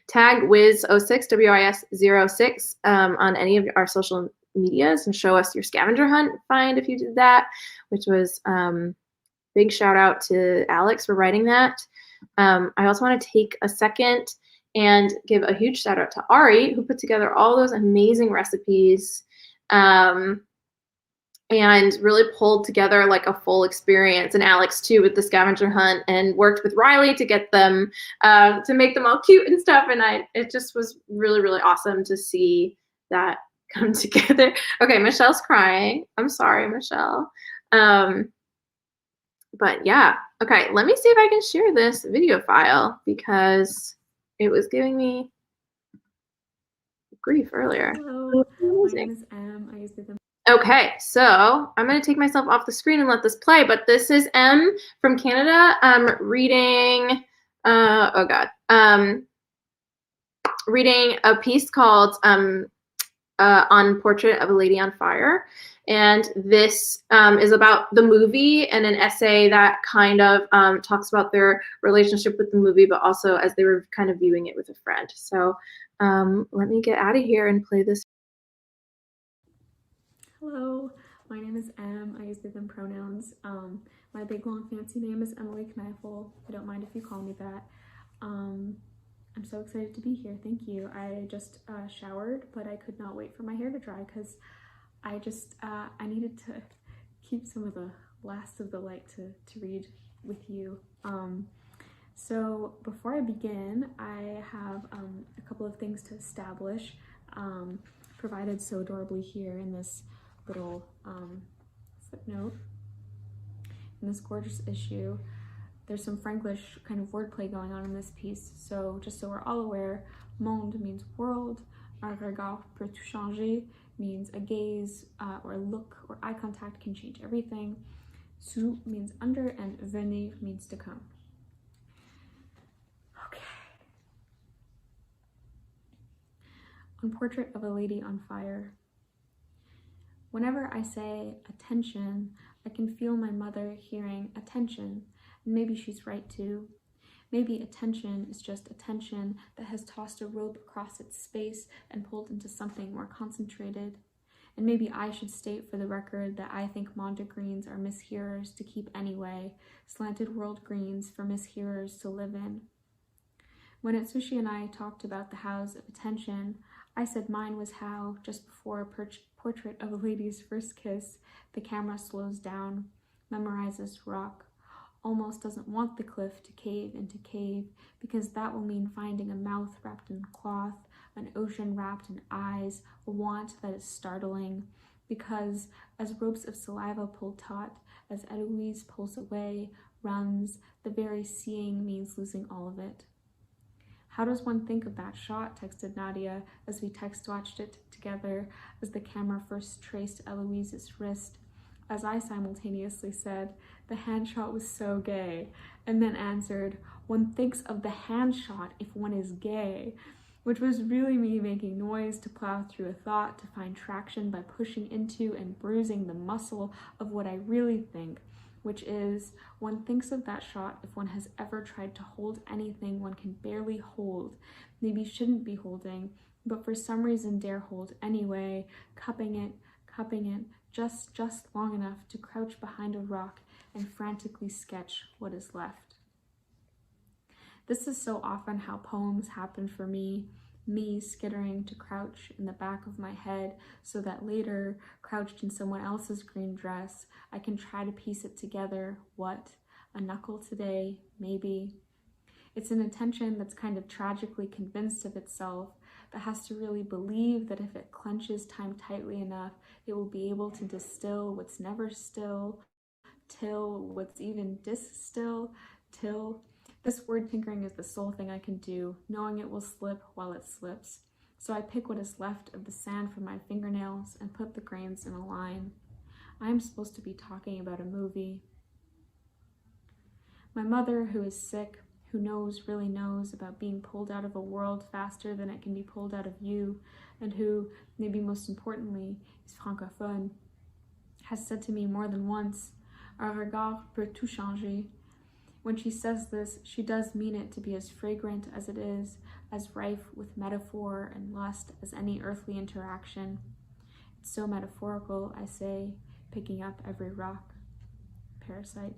tag Wiz06, WIS06 on any of our social medias and show us your scavenger hunt find if you did that, which was big shout out to Alex for writing that. I also want to take a second and give a huge shout out to Ari, who put together all those amazing recipes and really pulled together like a full experience, and Alex too with the scavenger hunt, and worked with Riley to get them to make them all cute and stuff. And it just was really, really awesome to see that come together. Okay, Michelle's crying. I'm sorry, Michelle. But yeah, okay, let me see if I can share this video file because it was giving me grief earlier. Hello, my name is Em. I use the Okay, so I'm going to take myself off the screen and let this play, but this is Em from Canada reading, reading a piece called On Portrait of a Lady on Fire. And this is about the movie and an essay that kind of talks about their relationship with the movie, but also as they were kind of viewing it with a friend. So let me get out of here and play this. Hello, my name is Em. I use they them pronouns. My big long fancy name is Emily Kneifel. I don't mind if you call me that. I'm so excited to be here. Thank you. I just showered, but I could not wait for my hair to dry because I needed to keep some of the last of the light to read with you. So before I begin, I have a couple of things to establish, provided so adorably here in this little footnote. In this gorgeous issue, there's some Franglish kind of wordplay going on in this piece. So just so we're all aware, monde means world, un regard peut tout changer means a gaze or a look or eye contact can change everything. Sous means under, and venir means to come. Okay. On Portrait of a Lady on Fire. Whenever I say attention, I can feel my mother hearing attention, and maybe she's right too. Maybe attention is just attention that has tossed a rope across its space and pulled into something more concentrated. And maybe I should state for the record that I think mondegreens are mishearers to keep anyway, slanted world greens for mishearers to live in. When Atsushi and I talked about the hows of attention, I said mine was how, just before a portrait of a lady's first kiss, the camera slows down, memorizes rock, almost doesn't want the cliff to cave into cave, because that will mean finding a mouth wrapped in cloth, an ocean wrapped in eyes, a want that is startling, because as ropes of saliva pull taut, as Eloise pulls away, runs, the very seeing means losing all of it. How does one think of that shot, texted Nadia as we text-watched it together as the camera first traced Eloise's wrist, as I simultaneously said, the hand shot was so gay, and then answered, one thinks of the hand shot if one is gay, which was really me making noise to plow through a thought to find traction by pushing into and bruising the muscle of what I really think, which is, one thinks of that shot if one has ever tried to hold anything one can barely hold, maybe shouldn't be holding, but for some reason dare hold anyway, cupping it, just long enough to crouch behind a rock and frantically sketch what is left. This is so often how poems happen for me skittering to crouch in the back of my head so that later, crouched in someone else's green dress, I can try to piece it together. What? A knuckle today? Maybe. It's an attention that's kind of tragically convinced of itself, but has to really believe that if it clenches time tightly enough, it will be able to distill what's never still, till what's even distill, till. This word tinkering is the sole thing I can do, knowing it will slip while it slips. So I pick what is left of the sand from my fingernails and put the grains in a line. I am supposed to be talking about a movie. My mother, who is sick, who knows, really knows about being pulled out of a world faster than it can be pulled out of you, and who, maybe most importantly, is francophone, has said to me more than once, un regard peut tout changer, When she says this, she does mean it to be as fragrant as it is, as rife with metaphor and lust as any earthly interaction. It's so metaphorical, I say, picking up every rock. Parasite.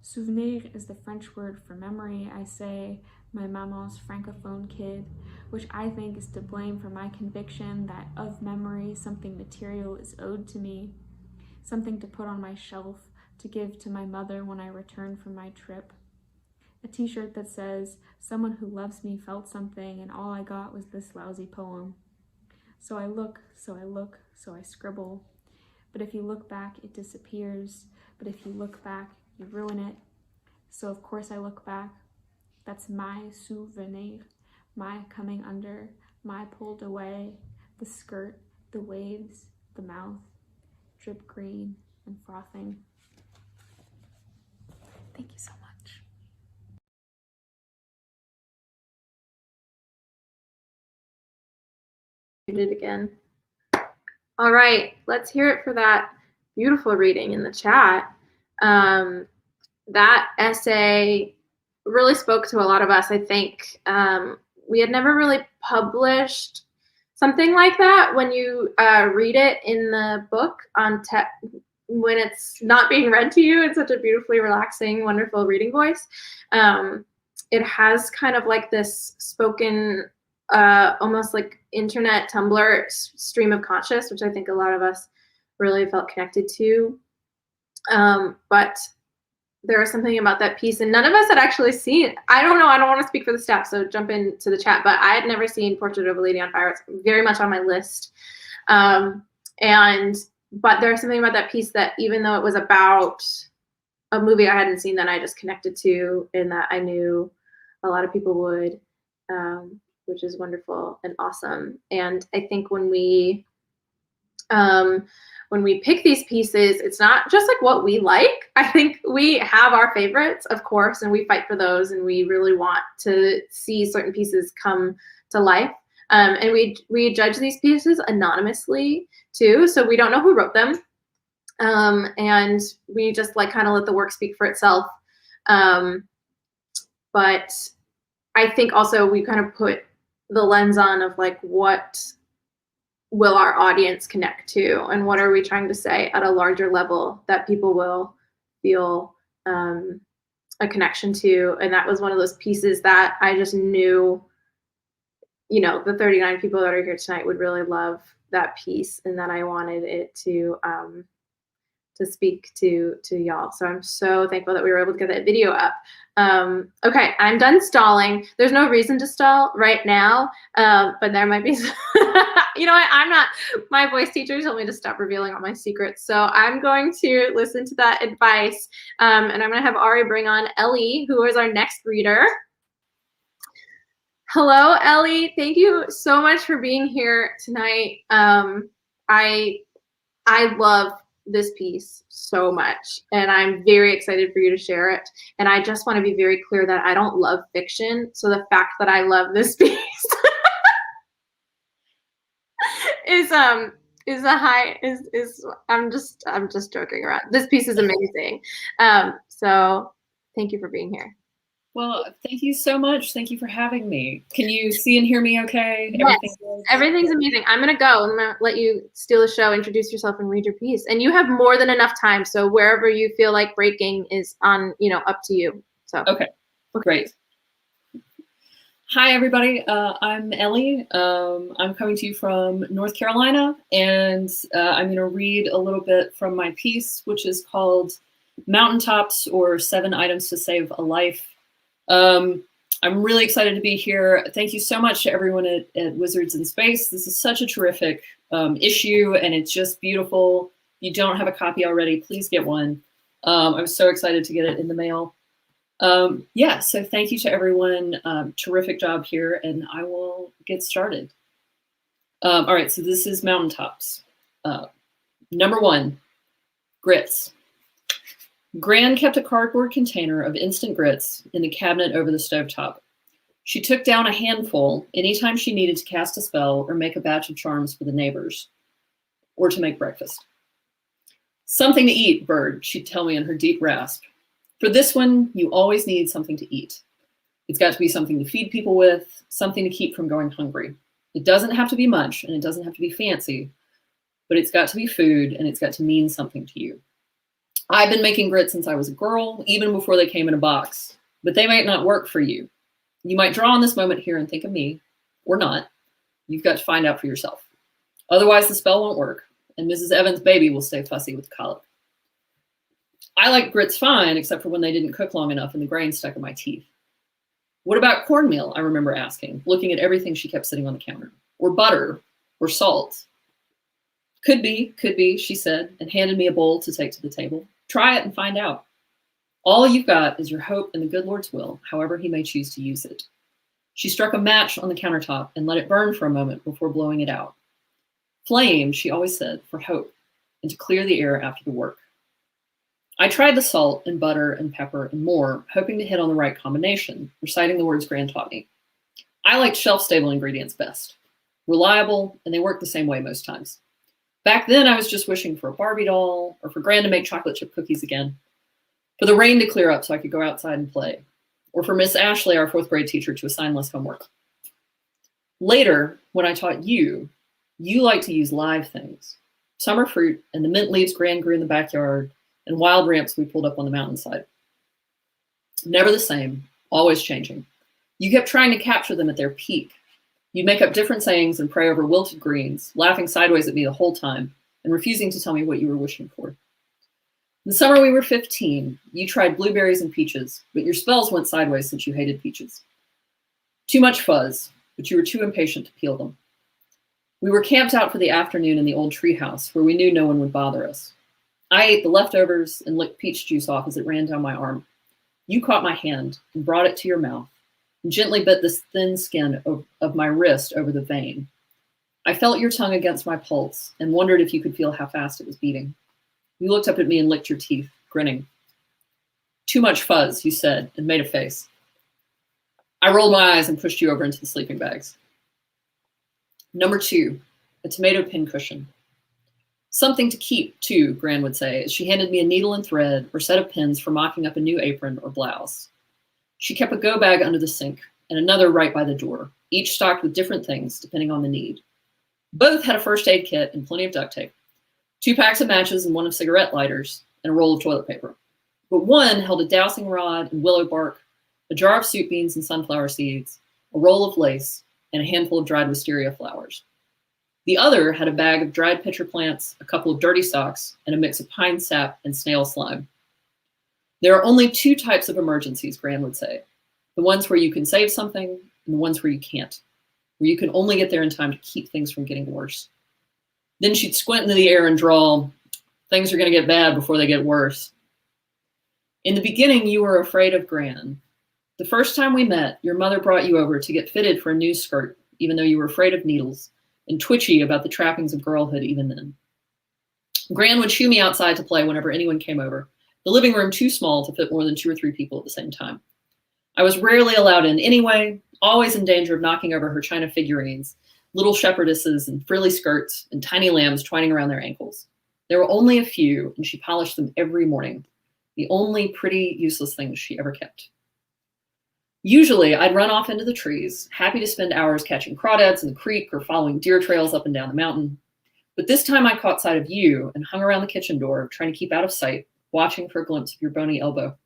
Souvenir is the French word for memory, I say, my maman's francophone kid, which I think is to blame for my conviction that of memory something material is owed to me, something to put on my shelf, to give to my mother when I return from my trip. A t-shirt that says, someone who loves me felt something and all I got was this lousy poem. So I look, so I look, so I scribble. But if you look back, it disappears. But if you look back, you ruin it. So of course I look back. That's my souvenir, my coming under, my pulled away, the skirt, the waves, the mouth, drip green and frothing. Thank you so much. Read it again. All right, let's hear it for that beautiful reading in the chat. That essay really spoke to a lot of us, I think. We had never really published something like that. When you read it in the book on when it's not being read to you in such a beautifully relaxing, wonderful reading voice, it has kind of like this spoken, almost like internet Tumblr stream of conscious, which I think a lot of us really felt connected to. But there was something about that piece, and none of us had actually seen, I don't know, I don't want to speak for the staff, so jump into the chat, but I had never seen Portrait of a Lady on Fire. It's very much on my list. But there's something about that piece that even though it was about a movie I hadn't seen, that I just connected to, and that I knew a lot of people would, which is wonderful and awesome. And I think when we pick these pieces, it's not just like what we like. I think we have our favorites, of course, and we fight for those, and we really want to see certain pieces come to life. And we judge these pieces anonymously too, so we don't know who wrote them. And we just like kind of let the work speak for itself. But I think also we kind of put the lens on of like, what will our audience connect to, and what are we trying to say at a larger level that people will feel a connection to. And that was one of those pieces that I just knew, you know, the 39 people that are here tonight would really love that piece, and that I wanted it to speak to y'all. So I'm so thankful that we were able to get that video up. Okay, I'm done stalling. There's no reason to stall right now, but there might be some you know what, I'm not, my voice teacher told me to stop revealing all my secrets, so I'm going to listen to that advice, and I'm going to have Ari bring on Ellie, who is our next reader. Hello, Ellie. Thank you so much for being here tonight. I love this piece so much, and I'm very excited for you to share it. And I just want to be very clear that I don't love fiction, so the fact that I love this piece is I'm just joking around. This piece is amazing. So thank you for being here. Well, thank you so much. Thank you for having me. Can you see and hear me okay? Yes, everything's amazing. I'm going to go. I'm going to let you steal the show, introduce yourself, and read your piece. And you have more than enough time, so wherever you feel like breaking is on, you know, up to you. So okay. Great. Hi, everybody. I'm Ellie. I'm coming to you from North Carolina, and I'm going to read a little bit from my piece, which is called Mountaintops, or 7 Items to Save a Life. I'm really excited to be here. Thank you so much to everyone at Wizards in Space. This is such a terrific issue, and it's just beautiful. If you don't have a copy already, please get one. I'm so excited to get it in the mail. Yeah, so thank you to everyone. Terrific job here, and I will get started. All right, so this is Mountaintops. Number 1, grits. Gran kept a cardboard container of instant grits in the cabinet over the stovetop. She took down a handful anytime she needed to cast a spell or make a batch of charms for the neighbors, or to make breakfast. Something to eat, Bird, she'd tell me in her deep rasp. For this one, you always need something to eat. It's got to be something to feed people with, something to keep from going hungry. It doesn't have to be much, and it doesn't have to be fancy, but it's got to be food, and it's got to mean something to you. I've been making grits since I was a girl, even before they came in a box, but they might not work for you. You might draw on this moment here and think of me, or not. You've got to find out for yourself. Otherwise, the spell won't work, and Mrs. Evans' baby will stay fussy with colic. I like grits fine, except for when they didn't cook long enough and the grain stuck in my teeth. What about cornmeal, I remember asking, looking at everything she kept sitting on the counter. Or butter, or salt. Could be, she said, and handed me a bowl to take to the table. Try it and find out. All you've got is your hope and the good Lord's will, however he may choose to use it. She struck a match on the countertop and let it burn for a moment before blowing it out. Flame, she always said, for hope, and to clear the air after the work. I tried the salt and butter and pepper and more, hoping to hit on the right combination, reciting the words Gran taught me. I liked shelf-stable ingredients best. Reliable, and they work the same way most times. Back then, I was just wishing for a Barbie doll, or for Gran to make chocolate chip cookies again, for the rain to clear up so I could go outside and play, or for Miss Ashley, our 4th grade teacher, to assign less homework. Later, when I taught you like to use live things. Summer fruit and the mint leaves Gran grew in the backyard, and wild ramps we pulled up on the mountainside. Never the same, always changing. You kept trying to capture them at their peak. You'd make up different sayings and pray over wilted greens, laughing sideways at me the whole time, and refusing to tell me what you were wishing for. The summer we were 15, you tried blueberries and peaches, but your spells went sideways since you hated peaches. Too much fuzz, but you were too impatient to peel them. We were camped out for the afternoon in the old treehouse, where we knew no one would bother us. I ate the leftovers and licked peach juice off as it ran down my arm. You caught my hand and brought it to your mouth, and gently bit the thin skin of my wrist over the vein. I felt your tongue against my pulse and wondered if you could feel how fast it was beating. You looked up at me and licked your teeth, grinning. Too much fuzz, you said, and made a face. I rolled my eyes and pushed you over into the sleeping bags. Number 2, a tomato pincushion. Something to keep, too, Gran would say, as she handed me a needle and thread or set of pins for mocking up a new apron or blouse. She kept a go bag under the sink and another right by the door, each stocked with different things depending on the need. Both had a first aid kit and plenty of duct tape, 2 packs of matches and 1 of cigarette lighters, and a roll of toilet paper. But one held a dowsing rod and willow bark, a jar of soup beans and sunflower seeds, a roll of lace, and a handful of dried wisteria flowers. The other had a bag of dried pitcher plants, a couple of dirty socks, and a mix of pine sap and snail slime. There are only 2 types of emergencies, Gran would say. The ones where you can save something, and the ones where you can't, where you can only get there in time to keep things from getting worse. Then she'd squint into the air and drawl, things are going to get bad before they get worse. In the beginning, you were afraid of Gran. The first time we met, your mother brought you over to get fitted for a new skirt, even though you were afraid of needles, and twitchy about the trappings of girlhood even then. Gran would shoo me outside to play whenever anyone came over, the living room too small to fit more than 2 or 3 people at the same time. I was rarely allowed in anyway, always in danger of knocking over her china figurines, little shepherdesses and frilly skirts and tiny lambs twining around their ankles. There were only a few, and she polished them every morning, the only pretty, useless things she ever kept. Usually, I'd run off into the trees, happy to spend hours catching crawdads in the creek or following deer trails up and down the mountain. But this time I caught sight of you and hung around the kitchen door, trying to keep out of sight, watching for a glimpse of your bony elbow.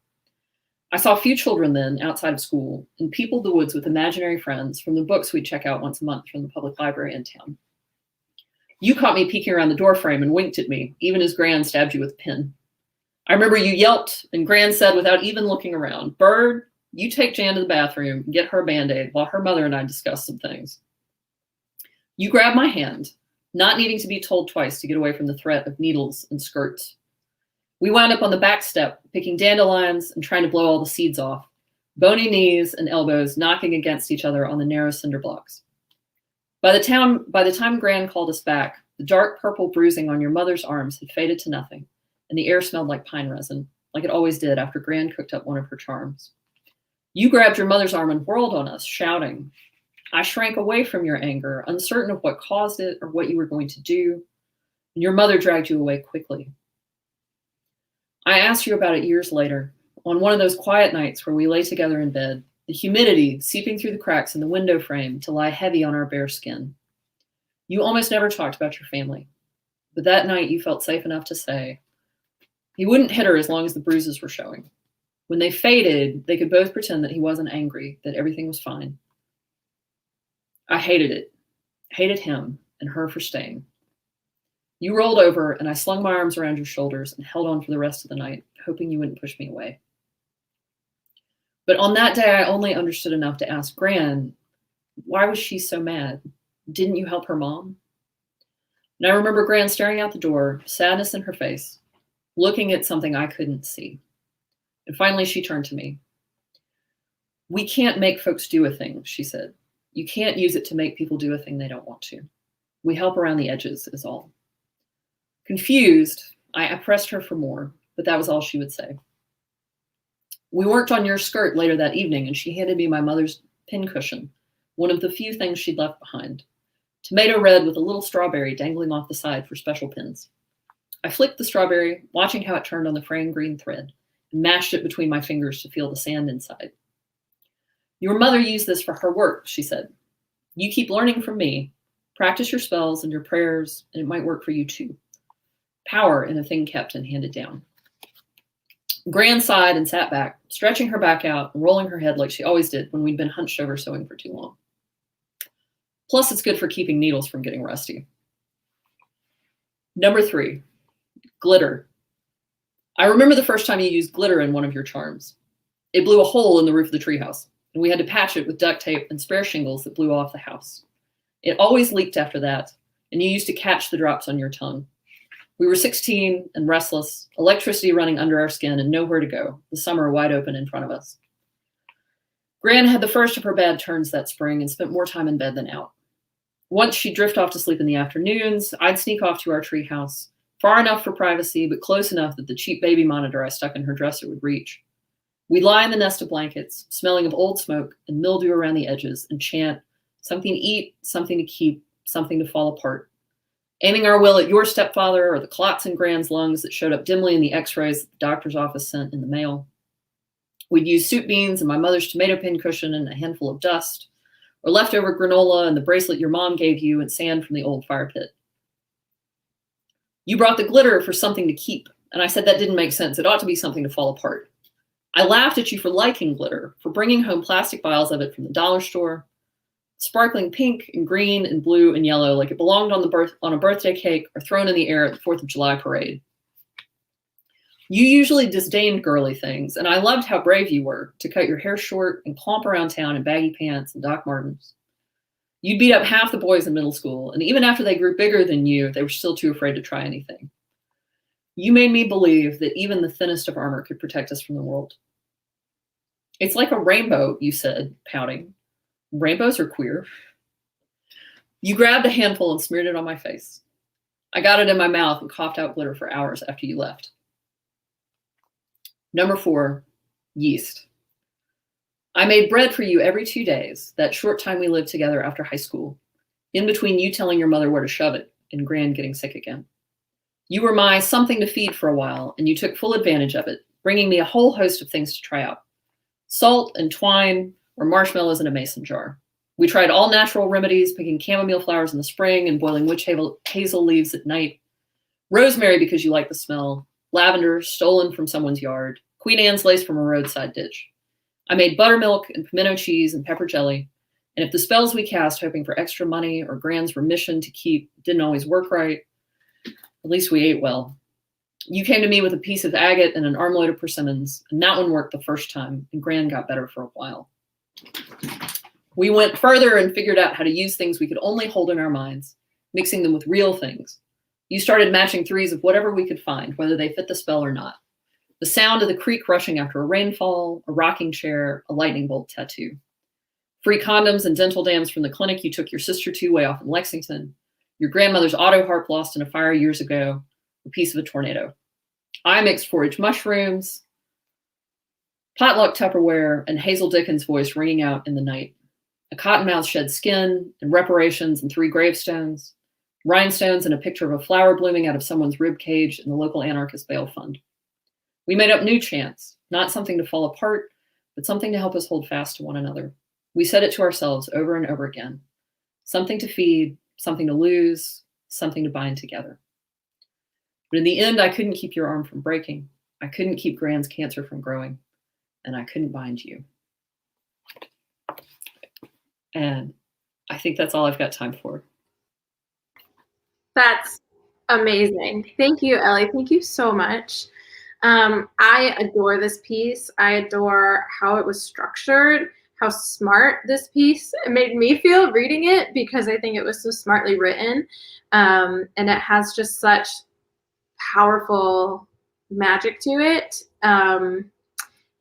I saw few children then outside of school and peopled the woods with imaginary friends from the books we'd check out once a month from the public library in town. You caught me peeking around the doorframe and winked at me, even as Gran stabbed you with a pin. I remember you yelped, and Gran said without even looking around, "Bird, you take Jan to the bathroom and get her a Band-Aid while her mother and I discuss some things." You grabbed my hand, not needing to be told twice to get away from the threat of needles and skirts. We wound up on the back step, picking dandelions and trying to blow all the seeds off, bony knees and elbows knocking against each other on the narrow cinder blocks. By the time Gran called us back, the dark purple bruising on your mother's arms had faded to nothing, and the air smelled like pine resin, like it always did after Gran cooked up one of her charms. You grabbed your mother's arm and whirled on us, shouting. I shrank away from your anger, uncertain of what caused it or what you were going to do, and your mother dragged you away quickly. I asked you about it years later, on one of those quiet nights where we lay together in bed, the humidity seeping through the cracks in the window frame to lie heavy on our bare skin. You almost never talked about your family, but that night you felt safe enough to say, he wouldn't hit her as long as the bruises were showing. When they faded, they could both pretend that he wasn't angry, that everything was fine. I hated it, hated him and her for staying. You rolled over and I slung my arms around your shoulders and held on for the rest of the night, hoping you wouldn't push me away. But on that day, I only understood enough to ask Gran, why was she so mad? Didn't you help her mom? And I remember Gran staring out the door, sadness in her face, looking at something I couldn't see. And finally, she turned to me. We can't make folks do a thing, she said. You can't use it to make people do a thing they don't want to. We help around the edges is all. Confused, I pressed her for more, but that was all she would say. We worked on your skirt later that evening, and she handed me my mother's pincushion, one of the few things she'd left behind. Tomato red with a little strawberry dangling off the side for special pins. I flicked the strawberry, watching how it turned on the fraying green thread, and mashed it between my fingers to feel the sand inside. Your mother used this for her work, she said. You keep learning from me. Practice your spells and your prayers, and it might work for you too. Power in a thing kept and handed down. Gran sighed and sat back, stretching her back out and rolling her head like she always did when we'd been hunched over sewing for too long. Plus, it's good for keeping needles from getting rusty. Number 3, glitter. I remember the first time you used glitter in one of your charms. It blew a hole in the roof of the treehouse, and we had to patch it with duct tape and spare shingles that blew off the house. It always leaked after that, and you used to catch the drops on your tongue. We were 16 and restless, electricity running under our skin and nowhere to go, the summer wide open in front of us. Gran had the first of her bad turns that spring and spent more time in bed than out. Once she'd drift off to sleep in the afternoons, I'd sneak off to our treehouse, far enough for privacy, but close enough that the cheap baby monitor I stuck in her dresser would reach. We'd lie in the nest of blankets, smelling of old smoke and mildew around the edges, and chant, something to eat, something to keep, something to fall apart. Aiming our will at your stepfather or the clots in Gran's lungs that showed up dimly in the x-rays that the doctor's office sent in the mail. We'd use soup beans and my mother's tomato pincushion and a handful of dust, or leftover granola and the bracelet your mom gave you and sand from the old fire pit. You brought the glitter for something to keep, and I said that didn't make sense. It ought to be something to fall apart. I laughed at you for liking glitter, for bringing home plastic vials of it from the dollar store, sparkling pink and green and blue and yellow like it belonged on a birthday cake or thrown in the air at the 4th of July parade. You usually disdained girly things, and I loved how brave you were to cut your hair short and clomp around town in baggy pants and Doc Martens. You'd beat up half the boys in middle school, and even after they grew bigger than you, they were still too afraid to try anything. You made me believe that even the thinnest of armor could protect us from the world. It's like a rainbow, you said, pouting. Rainbows are queer. You grabbed a handful and smeared it on my face. I got it in my mouth and coughed out glitter for hours after you left. Number 4, yeast. I made bread for you every 2 days, that short time we lived together after high school, in between you telling your mother where to shove it and Gran getting sick again. You were my something to feed for a while, and you took full advantage of it, bringing me a whole host of things to try out. Salt and twine, or marshmallows in a mason jar. We tried all natural remedies, picking chamomile flowers in the spring and boiling witch hazel leaves at night. Rosemary because you like the smell. Lavender stolen from someone's yard. Queen Anne's lace from a roadside ditch. I made buttermilk and pimento cheese and pepper jelly. And if the spells we cast hoping for extra money or Gran's remission to keep didn't always work right, at least we ate well. You came to me with a piece of agate and an armload of persimmons, and that one worked the first time, and Gran got better for a while. We went further and figured out how to use things we could only hold in our minds, mixing them with real things. You started matching threes of whatever we could find, whether they fit the spell or not. The sound of the creek rushing after a rainfall, a rocking chair, a lightning bolt tattoo. Free condoms and dental dams from the clinic you took your sister to way off in Lexington. Your grandmother's auto harp lost in a fire years ago. A piece of a tornado. I mixed forage mushrooms, potluck Tupperware, and Hazel Dickens' voice ringing out in the night. A cottonmouth shed skin, and reparations and 3 gravestones, rhinestones and a picture of a flower blooming out of someone's rib cage in the local anarchist bail fund. We made up new chants, not something to fall apart, but something to help us hold fast to one another. We said it to ourselves over and over again. Something to feed, something to lose, something to bind together. But in the end, I couldn't keep your arm from breaking. I couldn't keep Gran's cancer from growing. And I couldn't bind you. And I think that's all I've got time for. That's amazing. Thank you, Ellie. Thank you so much. I adore this piece. I adore how it was structured, how smart this piece made me feel reading it, because I think it was so smartly written. And it has just such powerful magic to it.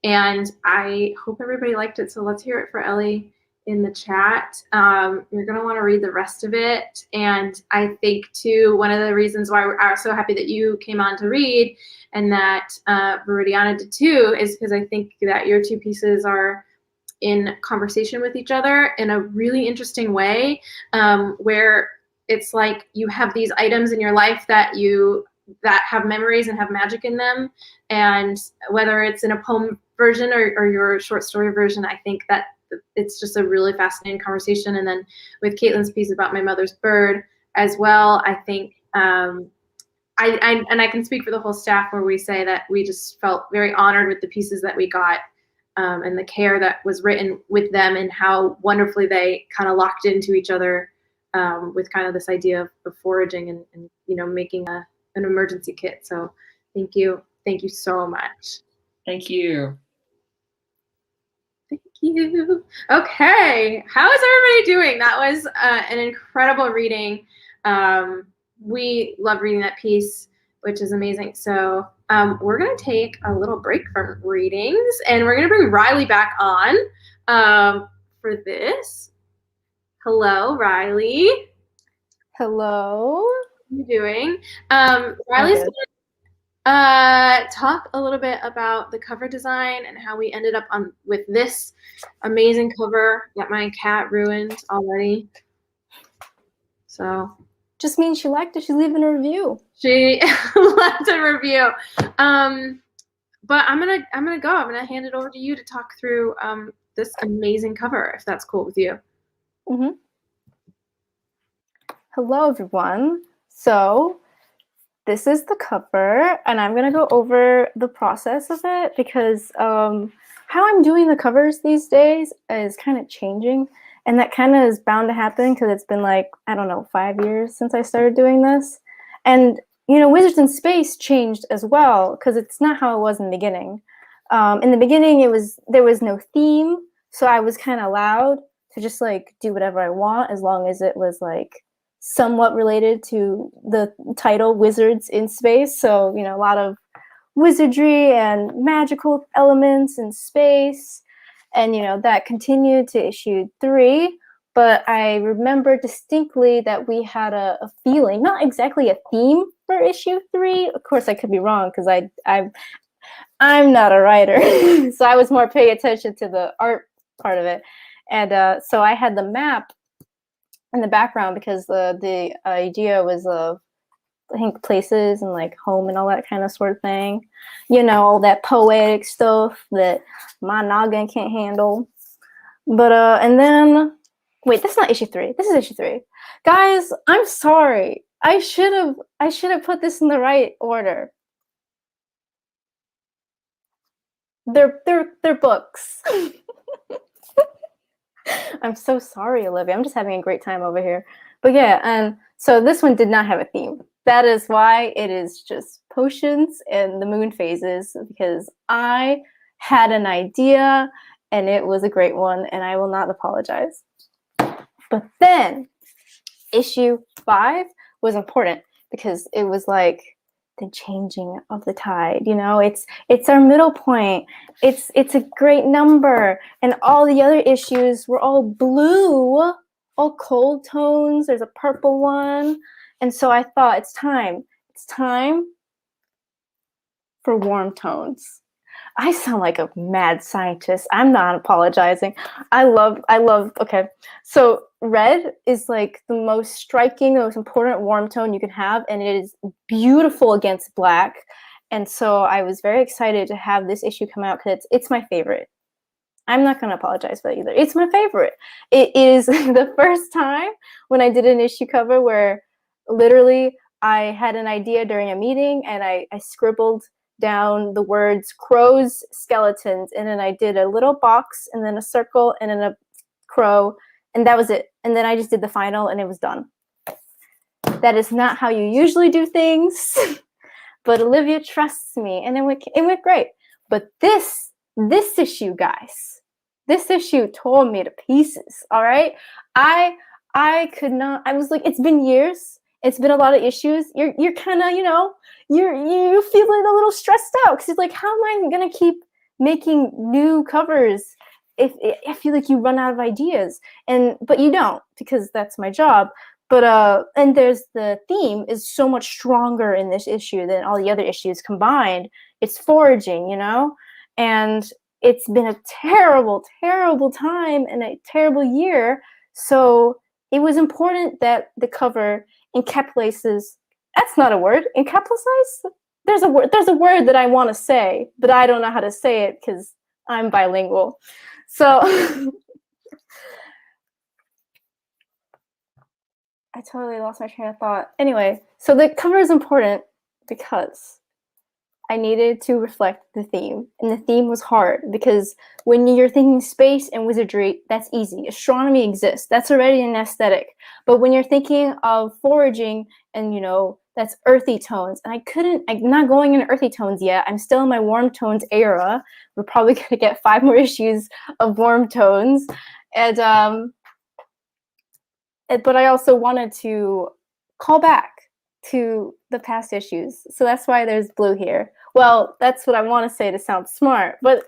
And I hope everybody liked it. So let's hear it for Ellie in the chat. You're going to want to read the rest of it. And I think, too, one of the reasons why we're so happy that you came on to read and that Viridiana did, too, is because I think that your two pieces are in conversation with each other in a really interesting way, where it's like you have these items in your life that have memories and have magic in them. And whether it's in a poem version or your short story version, I think that it's just a really fascinating conversation. And then with Caitlin's piece about my mother's bird as well, I think, and I can speak for the whole staff where we say that we just felt very honored with the pieces that we got, and the care that was written with them, and how wonderfully they kind of locked into each other, with kind of this idea of foraging and making an emergency kit. So thank you so much. Thank you. Thank you. Okay, how is everybody doing? That was an incredible reading. We love reading that piece, which is amazing. So we're going to take a little break from readings, and we're going to bring Riley back on for this. Hello, Riley. Hello. How are you doing? Riley's going to talk a little bit about the cover design and how we ended up with this amazing cover that my cat ruined already. So just means she liked it. She's leaving a review. She left a review. But I'm gonna go. I'm gonna hand it over to you to talk through this amazing cover, if that's cool with you. Mm-hmm. Hello, everyone. So this is the cover, and I'm going to go over the process of it, because how I'm doing the covers these days is kind of changing, and that kind of is bound to happen because it's been like, I don't know, 5 years since I started doing this. And, Wizards in Space changed as well, because it's not how it was in the beginning. In the beginning, there was no theme, so I was kind of allowed to just like do whatever I want, as long as it was like somewhat related to the title Wizards in Space. So, a lot of wizardry and magical elements in space. And, that continued to issue 3. But I remember distinctly that we had a feeling, not exactly a theme for issue 3. Of course, I could be wrong, because I'm not a writer. So I was more paying attention to the art part of it. And so I had the map in the background, because the idea was I think places and like home and all that kind of sort of thing, all that poetic stuff that my noggin can't handle. But and then wait, that's not issue 3. This is issue 3, guys. I'm sorry. I should have put this in the right order. They're books. I'm so sorry, Olivia. I'm just having a great time over here. But yeah, and so this one did not have a theme. That is why it is just potions and the moon phases, because I had an idea and it was a great one, and I will not apologize. But then issue 5 was important, because it was like the changing of the tide. It's our middle point. It's a great number, and all the other issues were all blue, all cold tones. There's a purple one, and so I thought it's time for warm tones. I sound like a mad scientist. I'm not apologizing. I love, okay. So red is like the most striking, the most important warm tone you can have, and it is beautiful against black. And so I was very excited to have this issue come out because it's my favorite. I'm not going to apologize for that either. It's my favorite. It is the first time when I did an issue cover where literally I had an idea during a meeting and I scribbled down the words crows, skeletons, and then I did a little box and then a circle and then a crow, and that was it. And then I just did the final and it was done. That is not how you usually do things, but Olivia trusts me and it went great. But this issue, guys, this issue tore me to pieces, all right? I could not, I was like, it's been years. It's been a lot of issues. You're kind of, you know, you feeling a little stressed out because it's like, how am I going to keep making new covers if I feel like you run out of ideas? But you don't, because that's my job. But and there's the theme is so much stronger in this issue than all the other issues combined. It's foraging, you know? And it's been a terrible, terrible time and a terrible year. So it was important that the cover encapsulates, that's not a word, encapsulates? There's a word that I want to say, but I don't know how to say it because I'm bilingual. So I totally lost my train of thought. Anyway, so the cover is important because I needed to reflect the theme. And the theme was hard because when you're thinking space and wizardry, that's easy. Astronomy exists. That's already an aesthetic. But when you're thinking of foraging and, you know, that's earthy tones. And I'm not going into earthy tones yet. I'm still in my warm tones era. We're probably going to get 5 more issues of warm tones. But I also wanted to call back to the past issues. So that's why there's blue here. Well, that's what I want to say to sound smart, but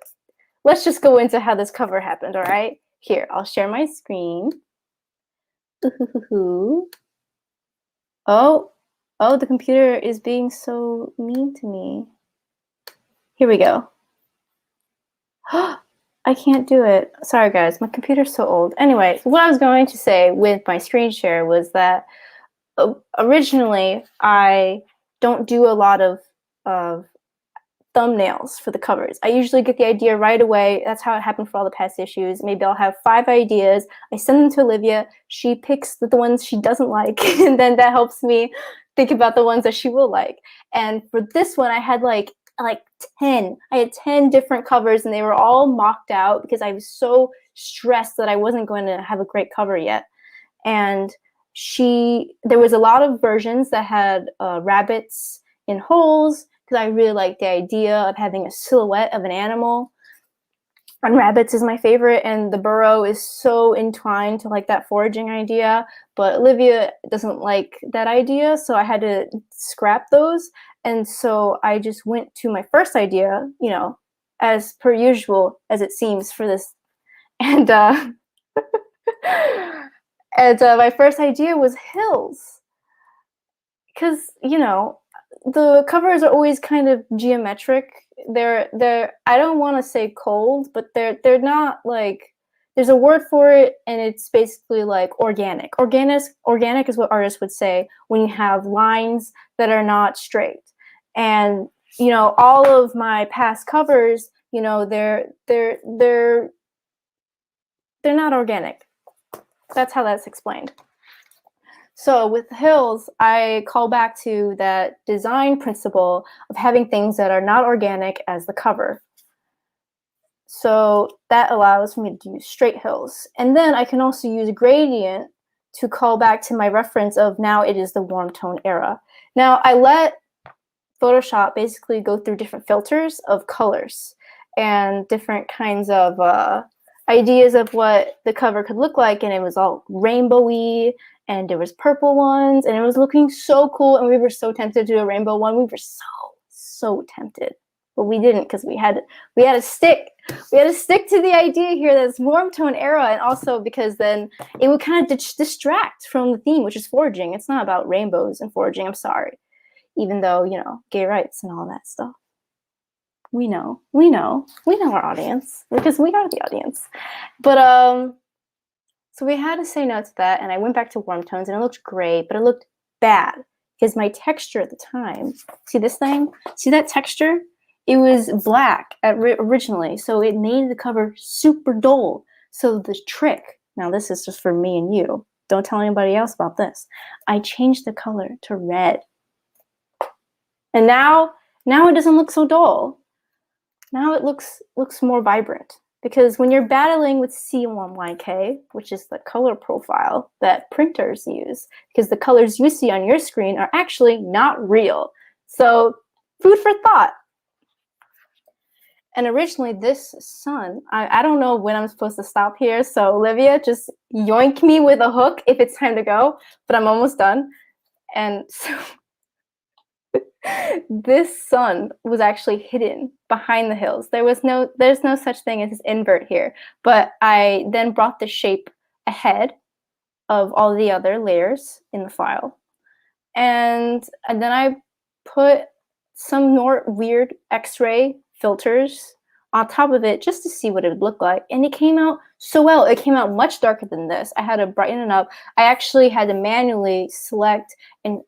let's just go into how this cover happened, all right? Here, I'll share my screen. Oh, the computer is being so mean to me. Here we go. I can't do it. Sorry, guys. My computer's so old. Anyway, what I was going to say with my screen share was that originally I don't do a lot of thumbnails for the covers. I usually get the idea right away. That's how it happened for all the past issues. Maybe I'll have 5 ideas. I send them to Olivia. She picks the ones she doesn't like, and then that helps me think about the ones that she will like. And for this one, I had like 10. I had 10 different covers, and they were all mocked out because I was so stressed that I wasn't going to have a great cover yet. And there was a lot of versions that had rabbits in holes because I really liked the idea of having a silhouette of an animal. And rabbits is my favorite, and the burrow is so entwined to like that foraging idea. But Olivia doesn't like that idea, so I had to scrap those. And so I just went to my first idea, you know, as per usual, as it seems for this. And my first idea was hills. Because, you know, the covers are always kind of geometric. They're I don't want to say cold, but they're not like, there's a word for it, and it's basically like organic. Organic is what artists would say when you have lines that are not straight. And, you know, all of my past covers, you know, they're not organic. That's how that's explained. So with hills, I call back to that design principle of having things that are not organic as the cover. So that allows me to use straight hills. And then I can also use gradient to call back to my reference of now it is the warm tone era. Now I let Photoshop basically go through different filters of colors and different kinds of ideas of what the cover could look like, and it was all rainbowy, and there was purple ones, and it was looking so cool, and we were so tempted to do a rainbow one. We were so tempted, but we didn't because we had to stick to the idea here that's warm tone era, and also because then it would kind of distract from the theme, which is foraging. It's not about rainbows and foraging. I'm sorry, even though, you know, gay rights and all that stuff. We know our audience because we are the audience. But so we had to say no to that, and I went back to warm tones, and it looked great, but it looked bad because my texture at the time, see this thing? See that texture? It was black originally, so it made the cover super dull. So the trick, now this is just for me and you, don't tell anybody else about this. I changed the color to red. And now it doesn't look so dull. Now it looks more vibrant. Because when you're battling with C1YK, which is the color profile that printers use, because the colors you see on your screen are actually not real. So food for thought. And originally this sun, I don't know when I'm supposed to stop here, so Olivia, just yoink me with a hook if it's time to go, but I'm almost done. And so this sun was actually hidden behind the hills. There's no such thing as invert here, but I then brought the shape ahead of all the other layers in the file. And then I put some more weird X-ray filters on top of it just to see what it would look like. And it came out so well. It came out much darker than this. I had to brighten it up. I actually had to manually select and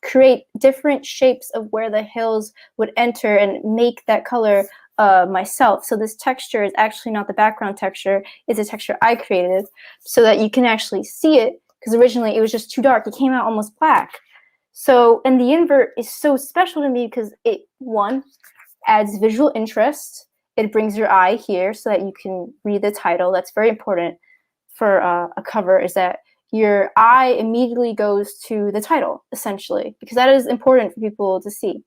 create different shapes of where the hills would enter and make that color myself. So this texture is actually not the background texture. It's a texture I created so that you can actually see it, because originally it was just too dark. It came out almost black. So, and the invert is so special to me because it, one, adds visual interest. It brings your eye here so that you can read the title. That's very important for a cover, is that your eye immediately goes to the title, essentially, because that is important for people to see.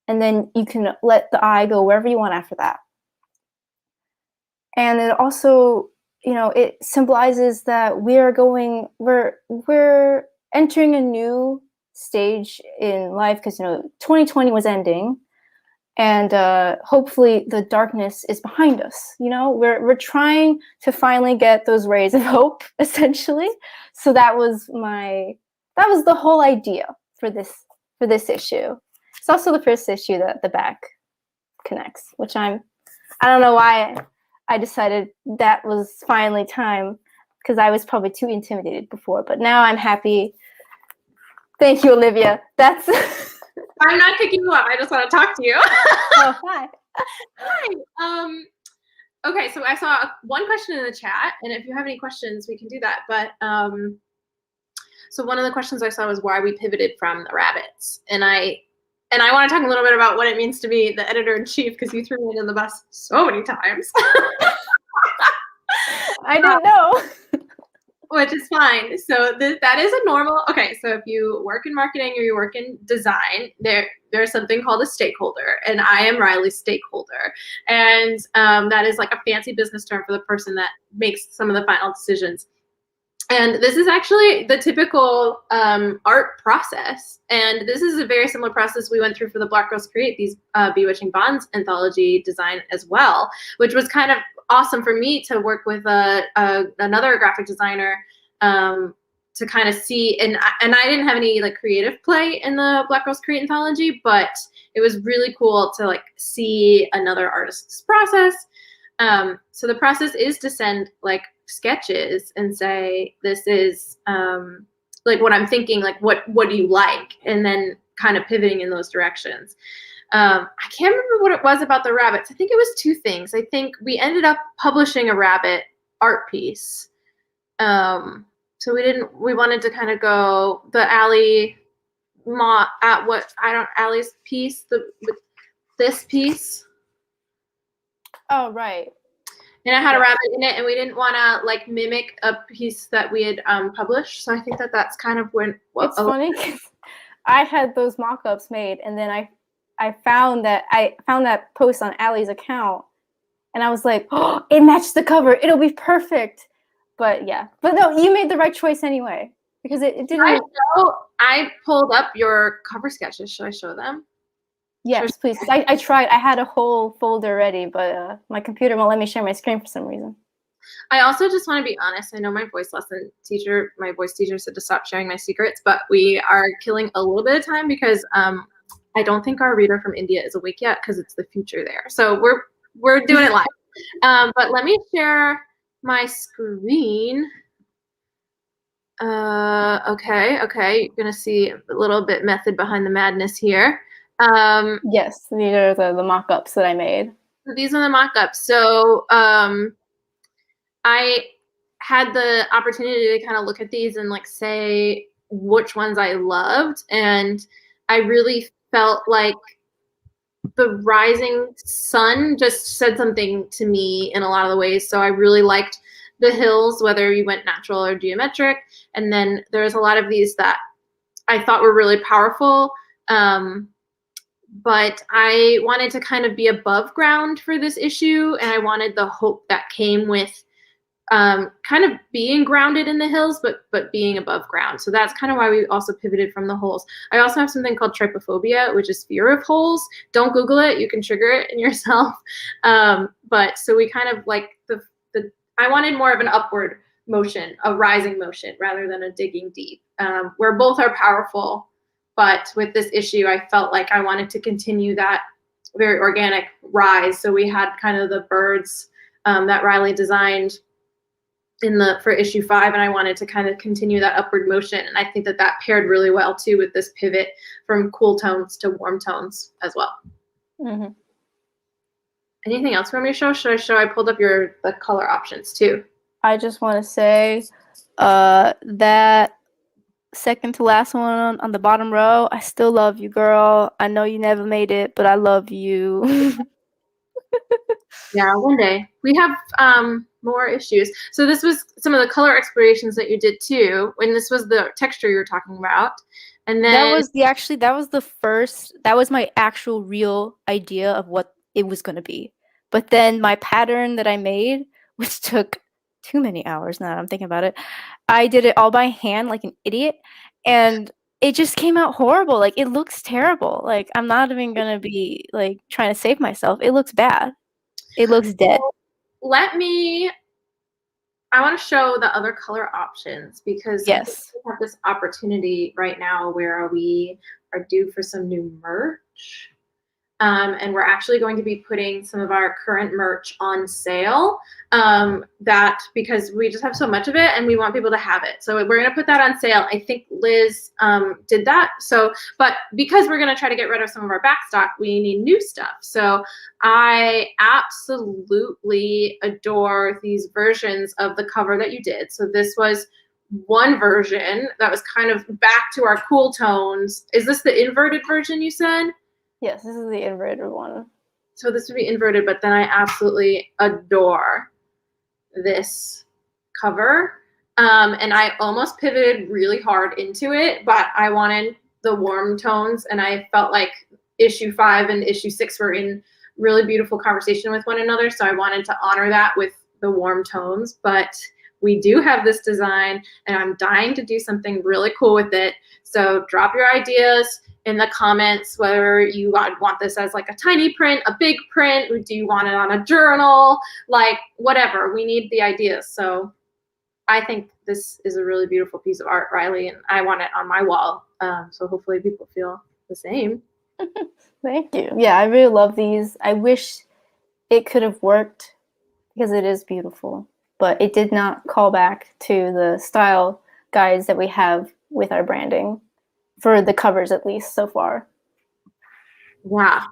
And then you can let the eye go wherever you want after that. And it also, you know, it symbolizes that we're entering a new stage in life, because, you know, 2020 was ending, and hopefully the darkness is behind us. You know, we're trying to finally get those rays of hope, essentially. So that was the whole idea for this issue. It's also the first issue that the back connects, which I don't know why I decided that was finally time, because I was probably too intimidated before, but now I'm happy. Thank you, Olivia. That's I'm not picking you up. I just want to talk to you. Oh, hi. Hi. Okay, so I saw one question in the chat, and if you have any questions, we can do that. But so one of the questions I saw was why we pivoted from the rabbits, and I want to talk a little bit about what it means to be the editor-in-chief, because you threw me in the bus so many times. I didn't know. Which is fine. So that is a normal. Okay, so if you work in marketing or you work in design, there's something called a stakeholder, and I am Riley's stakeholder, and that is like a fancy business term for the person that makes some of the final decisions. And this is actually the typical art process, and this is a very similar process we went through for the Black Girls Create These Bewitching Bonds anthology design as well, which was kind of awesome for me to work with another graphic designer to kind of see, and I didn't have any like creative play in the Black Girls Create anthology, but it was really cool to like see another artist's process. So the process is to send like sketches and say, this is like what I'm thinking, like what do you like, and then kind of pivoting in those directions. I can't remember what it was about the rabbits. I think it was two things. I think we ended up publishing a rabbit art piece. So we wanted to kind of go the Allie's piece, with this piece. Oh, right. And it had a rabbit in it, and we didn't want to like mimic a piece that we had published. So I think that's kind of when. It's funny because I had those mock-ups made, and then I found that post on Allie's account, and I was like, oh, it matched the cover. It'll be perfect. But yeah, but no, you made the right choice anyway, because it didn't. I pulled up your cover sketches. Should I show them? Yes, please. I tried. I had a whole folder ready, but my computer won't let me share my screen for some reason. I also just want to be honest. I know my voice teacher said to stop sharing my secrets, but we are killing a little bit of time because I don't think our reader from India is awake yet, because it's the future there. So we're doing it live. But let me share my screen. Okay. You're gonna see a little bit method behind the madness here. Yes, these are the mock-ups that I made. So these are the mock-ups. So I had the opportunity to kind of look at these and like say which ones I loved, and I really felt like the rising sun just said something to me in a lot of the ways. So I really liked the hills, whether you went natural or geometric. And then there's a lot of these that I thought were really powerful. But I wanted to kind of be above ground for this issue, and I wanted the hope that came with kind of being grounded in the hills, but being above ground. So that's kind of why we also pivoted from the holes. I also have something called trypophobia, which is fear of holes. Don't Google it. You can trigger it in yourself. But so we kind of like I wanted more of an upward motion, a rising motion, rather than a digging deep, where both are powerful. But with this issue, I felt like I wanted to continue that very organic rise. So we had kind of the birds that Riley designed for issue 5, and I wanted to kind of continue that upward motion. And I think that paired really well too with this pivot from cool tones to warm tones as well. Mm-hmm. Anything else you want me to show? Should I show? I pulled up the color options too. I just want to say that second to last one on the bottom row, I still love you, girl. I know you never made it, but I love you. Yeah, one day. We have more issues. So this was some of the color explorations that you did too, and this was the texture you were talking about. And then that was my actual real idea of what it was going to be. But then my pattern that I made, which took too many hours now that I'm thinking about it, I did it all by hand like an idiot, and it just came out horrible. Like, it looks terrible. Like, I'm not even going to be like trying to save myself. It looks bad. It looks dead. I want to show the other color options because yes, we have this opportunity right now where we are due for some new merch. And we're actually going to be putting some of our current merch on sale because we just have so much of it and we want people to have it. So we're going to put that on sale. I think Liz did that. But because we're going to try to get rid of some of our back stock, we need new stuff. So I absolutely adore these versions of the cover that you did. So this was one version that was kind of back to our cool tones. Is this the inverted version you said? Yes, this is the inverted one. So this would be inverted, but then I absolutely adore this cover. And I almost pivoted really hard into it, but I wanted the warm tones, and I felt like issue 5 and issue 6 were in really beautiful conversation with one another, so I wanted to honor that with the warm tones. But we do have this design, and I'm dying to do something really cool with it. So drop your ideas in the comments, whether you want this as like a tiny print, a big print, or do you want it on a journal, like whatever. We need the ideas. So I think this is a really beautiful piece of art, Riley, and I want it on my wall. So hopefully people feel the same. Thank you. Yeah, I really love these. I wish it could have worked because it is beautiful, but it did not call back to the style guides that we have with our branding. For the covers, at least, so far. Yeah.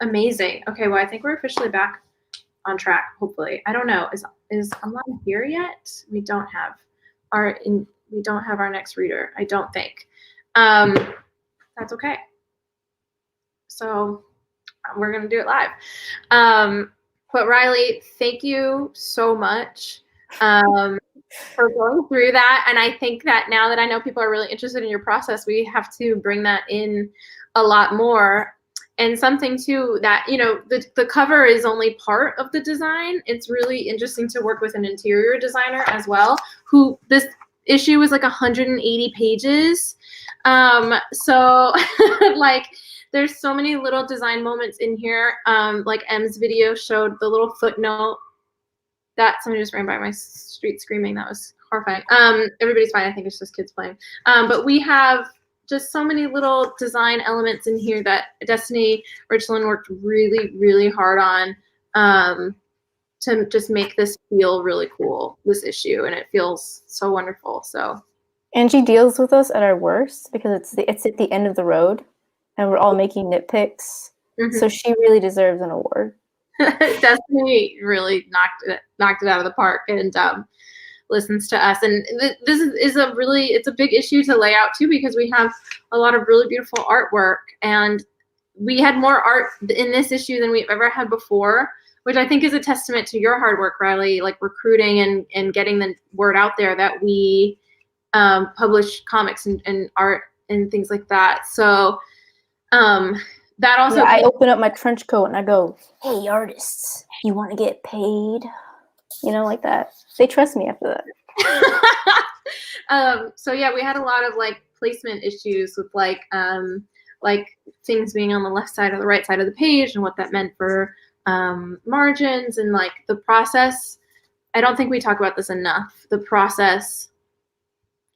Amazing. Okay, well, I think we're officially back on track, hopefully. I don't know. Is online here yet? We don't have our next reader, I don't think. That's okay. So we're going to do it live. But Riley, thank you so much. For going through that. And I think that now that I know people are really interested in your process, we have to bring that in a lot more. And something too that, the cover is only part of the design. It's really interesting to work with an interior designer as well, who this issue was like 180 pages. So like there's so many little design moments in here. Like M's video showed the little footnote that somebody just ran by my street screaming. That was horrifying. Everybody's fine. I think it's just kids playing. But we have just so many little design elements in here that Destiny Richland worked really, really hard on to just make this feel really cool, this issue, and it feels so wonderful. So Angie deals with us at our worst because it's at the end of the road, and we're all making nitpicks. So she really deserves an award. Destiny really knocked it out of the park, and listens to us. And this is it's a big issue to lay out too, because we have a lot of really beautiful artwork, and we had more art in this issue than we've ever had before, which I think is a testament to your hard work, Riley, like recruiting and getting the word out there that we publish comics and art and things like that. So that also, I open up my trench coat and I go, "Hey, artists, you want to get paid?" You know, like that. They trust me after that. So yeah, we had a lot of like placement issues with like things being on the left side or the right side of the page and what that meant for margins and like the process. I don't think we talk about this enough. The process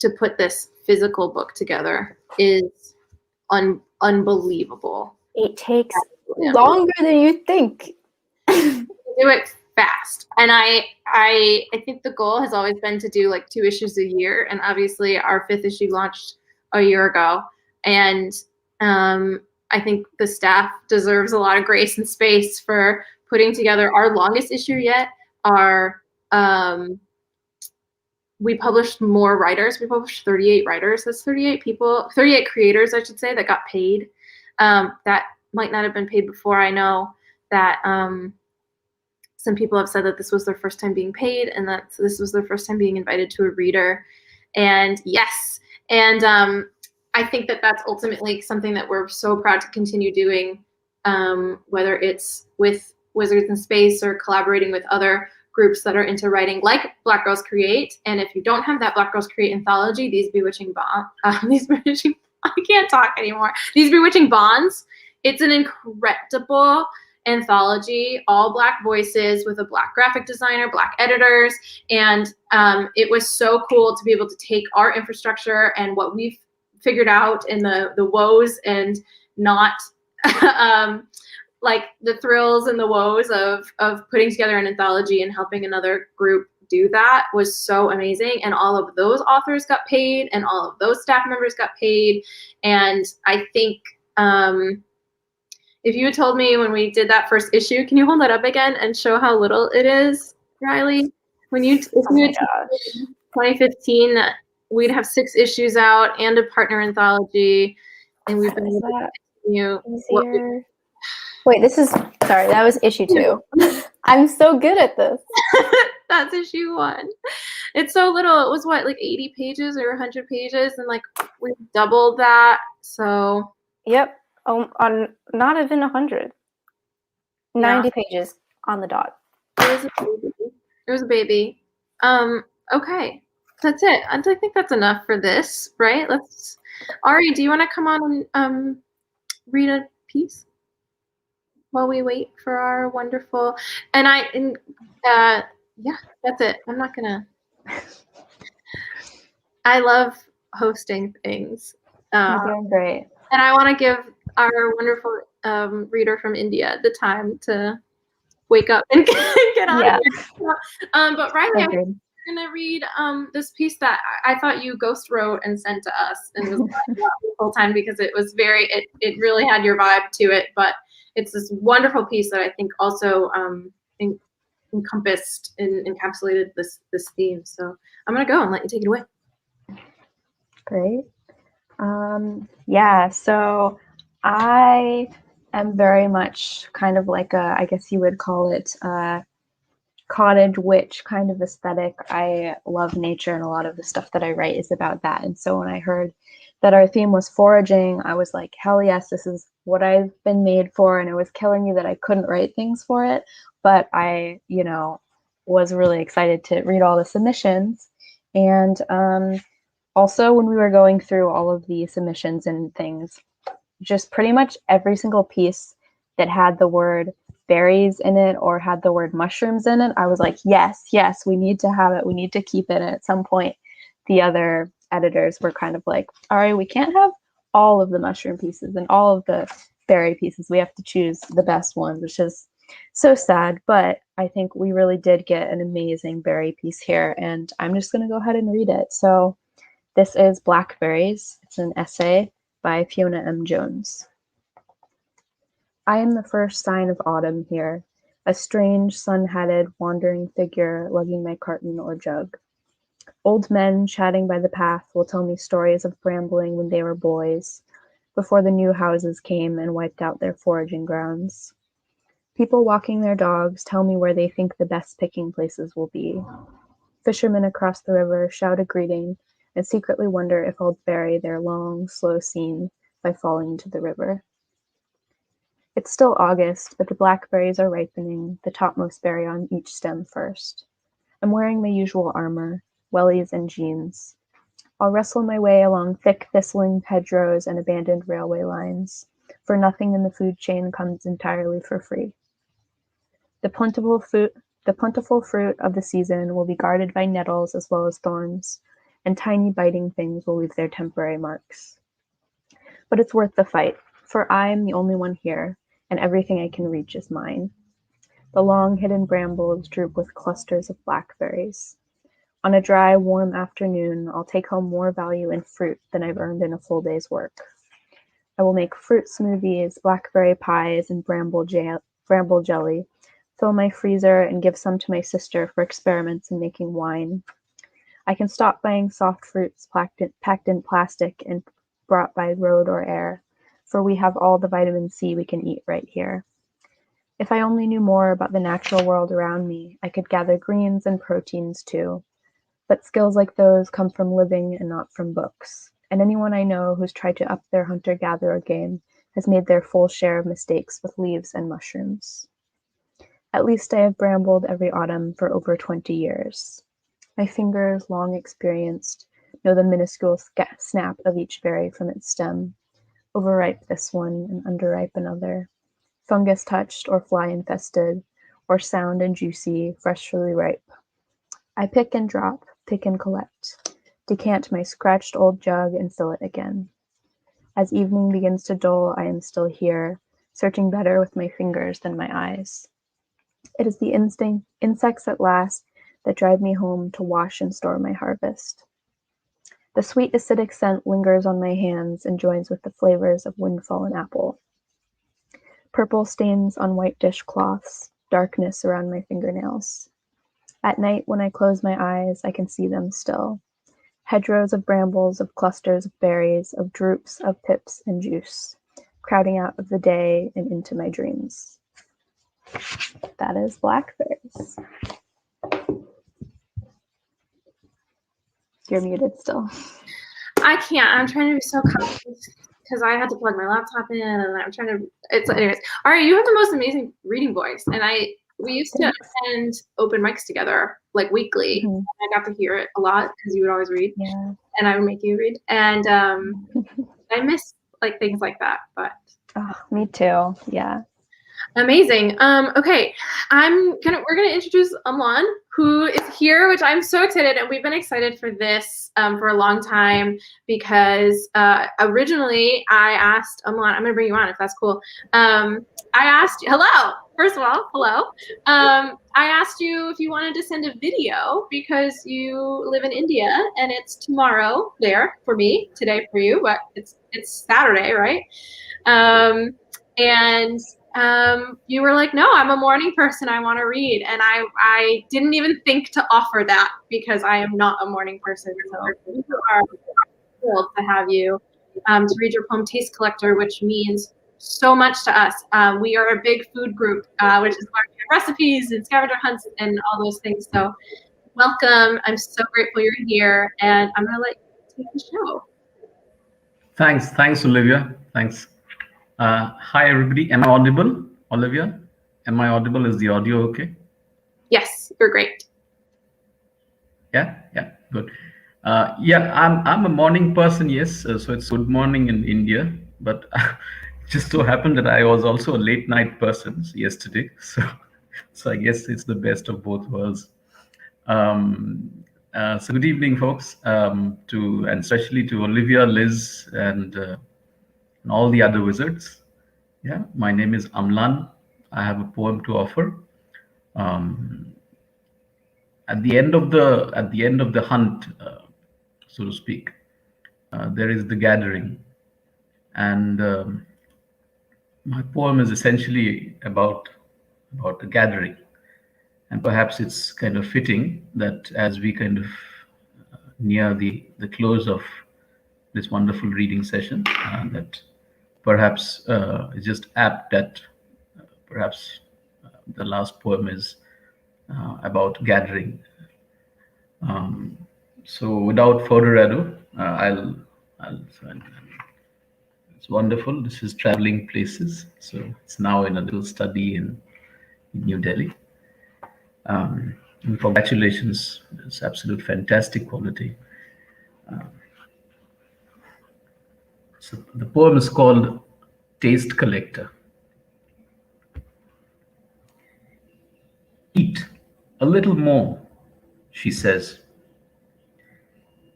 to put this physical book together is unbelievable. It takes longer than you think. Do it fast. And I think the goal has always been to do like 2 issues a year. And obviously our 5th issue launched a year ago. And I think the staff deserves a lot of grace and space for putting together our longest issue yet. We published more writers. We published 38 writers. That's 38 creators, I should say, that got paid. That might not have been paid before. I know that some people have said that this was their first time being paid and that this was their first time being invited to a reader. And yes, and I think that that's ultimately something that we're so proud to continue doing, whether it's with Wizards in Space or collaborating with other groups that are into writing, like Black Girls Create. And if you don't have that Black Girls Create anthology, These Bewitching I can't talk anymore. These Bewitching Bonds. It's an incredible anthology, all Black voices with a Black graphic designer, Black editors, and it was so cool to be able to take our infrastructure and what we've figured out in the woes and not like the thrills and the woes of putting together an anthology and helping another group do that was so amazing. And all of those authors got paid and all of those staff members got paid. And I think if you had told me when we did that first issue, can you hold that up again and show how little it is, Riley? If you had told me 2015 that we'd have 6 issues out and a partner anthology, and we've been able to continue. Wait, that was issue 2. I'm so good at this. That's issue 1. It's so little. It was what, like 80 pages or 100 pages, and like we doubled that. So yep, on not even 100. 90 pages on the dot. It was a baby. Okay, that's it. I think that's enough for this, right? Ari, do you want to come on and read a piece while we wait for our wonderful? Yeah, that's it. I'm not gonna. I love hosting things. You're doing great. And I want to give our wonderful reader from India the time to wake up and get on here. But Riley, I'm going to read this piece that I thought you ghost wrote and sent to us, and was the whole time because it was it really had your vibe to it. But it's this wonderful piece that I think also encompassed and encapsulated this theme. So I'm going to go and let you take it away. Great. Yeah, so I am very much kind of like I guess you would call it cottage witch kind of aesthetic. I love nature, and a lot of the stuff that I write is about that. And so when I heard that our theme was foraging, I was like, hell yes, this is what I've been made for. And it was killing me that I couldn't write things for it. But I, was really excited to read all the submissions. And also when we were going through all of the submissions and things, just pretty much every single piece that had the word berries in it or had the word mushrooms in it, I was like, yes, we need to have it. We need to keep it. And at some point, the other editors were kind of like, all right, we can't have all of the mushroom pieces and all of the berry pieces. We have to choose the best ones, which is So sad, but I think we really did get an amazing berry piece here, and I'm just going to go ahead and read it. So this is Blackberries. It's an essay by Fiona M. Jones. I am the first sign of autumn here, a strange, sun-hatted, wandering figure lugging my carton or jug. Old men chatting by the path will tell me stories of brambling when they were boys, before the new houses came and wiped out their foraging grounds. People walking their dogs tell me where they think the best picking places will be. Fishermen across the river shout a greeting and secretly wonder if I'll bury their long, slow scene by falling into the river. It's still August, but the blackberries are ripening, the topmost berry on each stem first. I'm wearing my usual armor, wellies and jeans. I'll wrestle my way along thick, thistling hedgerows and abandoned railway lines, for nothing in the food chain comes entirely for free. The plentiful fruit of the season will be guarded by nettles as well as thorns, and tiny biting things will leave their temporary marks. But it's worth the fight, for I am the only one here, and everything I can reach is mine. The long hidden brambles droop with clusters of blackberries. On a dry, warm afternoon, I'll take home more value in fruit than I've earned in a full day's work. I will make fruit smoothies, blackberry pies, and bramble jelly, fill my freezer, and give some to my sister for experiments in making wine. I can stop buying soft fruits packed in plastic and brought by road or air, for we have all the vitamin C we can eat right here. If I only knew more about the natural world around me, I could gather greens and proteins too. But skills like those come from living and not from books. And anyone I know who's tried to up their hunter-gatherer game has made their full share of mistakes with leaves and mushrooms. At least I have brambled every autumn for over 20 years. My fingers, long experienced, know the minuscule snap of each berry from its stem. Overripe this one and underripe another. Fungus-touched or fly-infested, or sound and juicy, freshly ripe. I pick and drop, pick and collect, decant my scratched old jug and fill it again. As evening begins to dull, I am still here, searching better with my fingers than my eyes. It is the insects at last that drive me home to wash and store my harvest. The sweet acidic scent lingers on my hands and joins with the flavors of wind-fallen apple. Purple stains on white dishcloths, darkness around my fingernails. At night, when I close my eyes, I can see them still. Hedgerows of brambles, of clusters of berries, of droops, of pips and juice, crowding out of the day and into my dreams. That is Blackberries. You're muted still. I can't. I'm trying to be so conscious because I had to plug my laptop in, and I'm trying to. Anyways. All right, you have the most amazing reading voice, and we used to attend open mics together like weekly. Mm-hmm. I got to hear it a lot because you would always read, yeah. And I would make you read, and I miss like things like that. But me too. Yeah. Amazing. Okay, we're gonna introduce Amlan, who is here, which I'm so excited, and we've been excited for this for a long time because originally I asked Amlan, I'm gonna bring you on if that's cool. I asked you, hello. First of all, hello. I asked you if you wanted to send a video because you live in India and it's tomorrow there for me, today for you, but it's Saturday, right? You were like, no, I'm a morning person. I want to read. And I didn't even think to offer that because I am not a morning person. So we are thrilled to have you to read your poem Taste Collector, which means so much to us. We are a big food group, which is why we have recipes and scavenger hunts and all those things. So welcome. I'm so grateful you're here. And I'm going to let you take the show. Thanks, Olivia. Thanks. Hi, everybody. Am I audible, Olivia? Am I audible? Is the audio okay? Yes, you're great. Yeah, good. I'm a morning person, yes. So it's good morning in India, but just so happened that I was also a late night person yesterday. So I guess it's the best of both worlds. So good evening, folks, and especially to Olivia, Liz, and all the other wizards. Yeah, my name is Amlan. I have a poem to offer. At the end of the hunt, so to speak, there is the gathering, and my poem is essentially about the gathering. And perhaps it's kind of fitting that as we kind of near the close of this wonderful reading session, that perhaps it's just apt that perhaps the last poem is about gathering. So without further ado, it's wonderful. This is Traveling Places. So it's now in a little study in New Delhi. And congratulations, it's absolute fantastic quality. So the poem is called Taste Collector. Eat a little more, she says.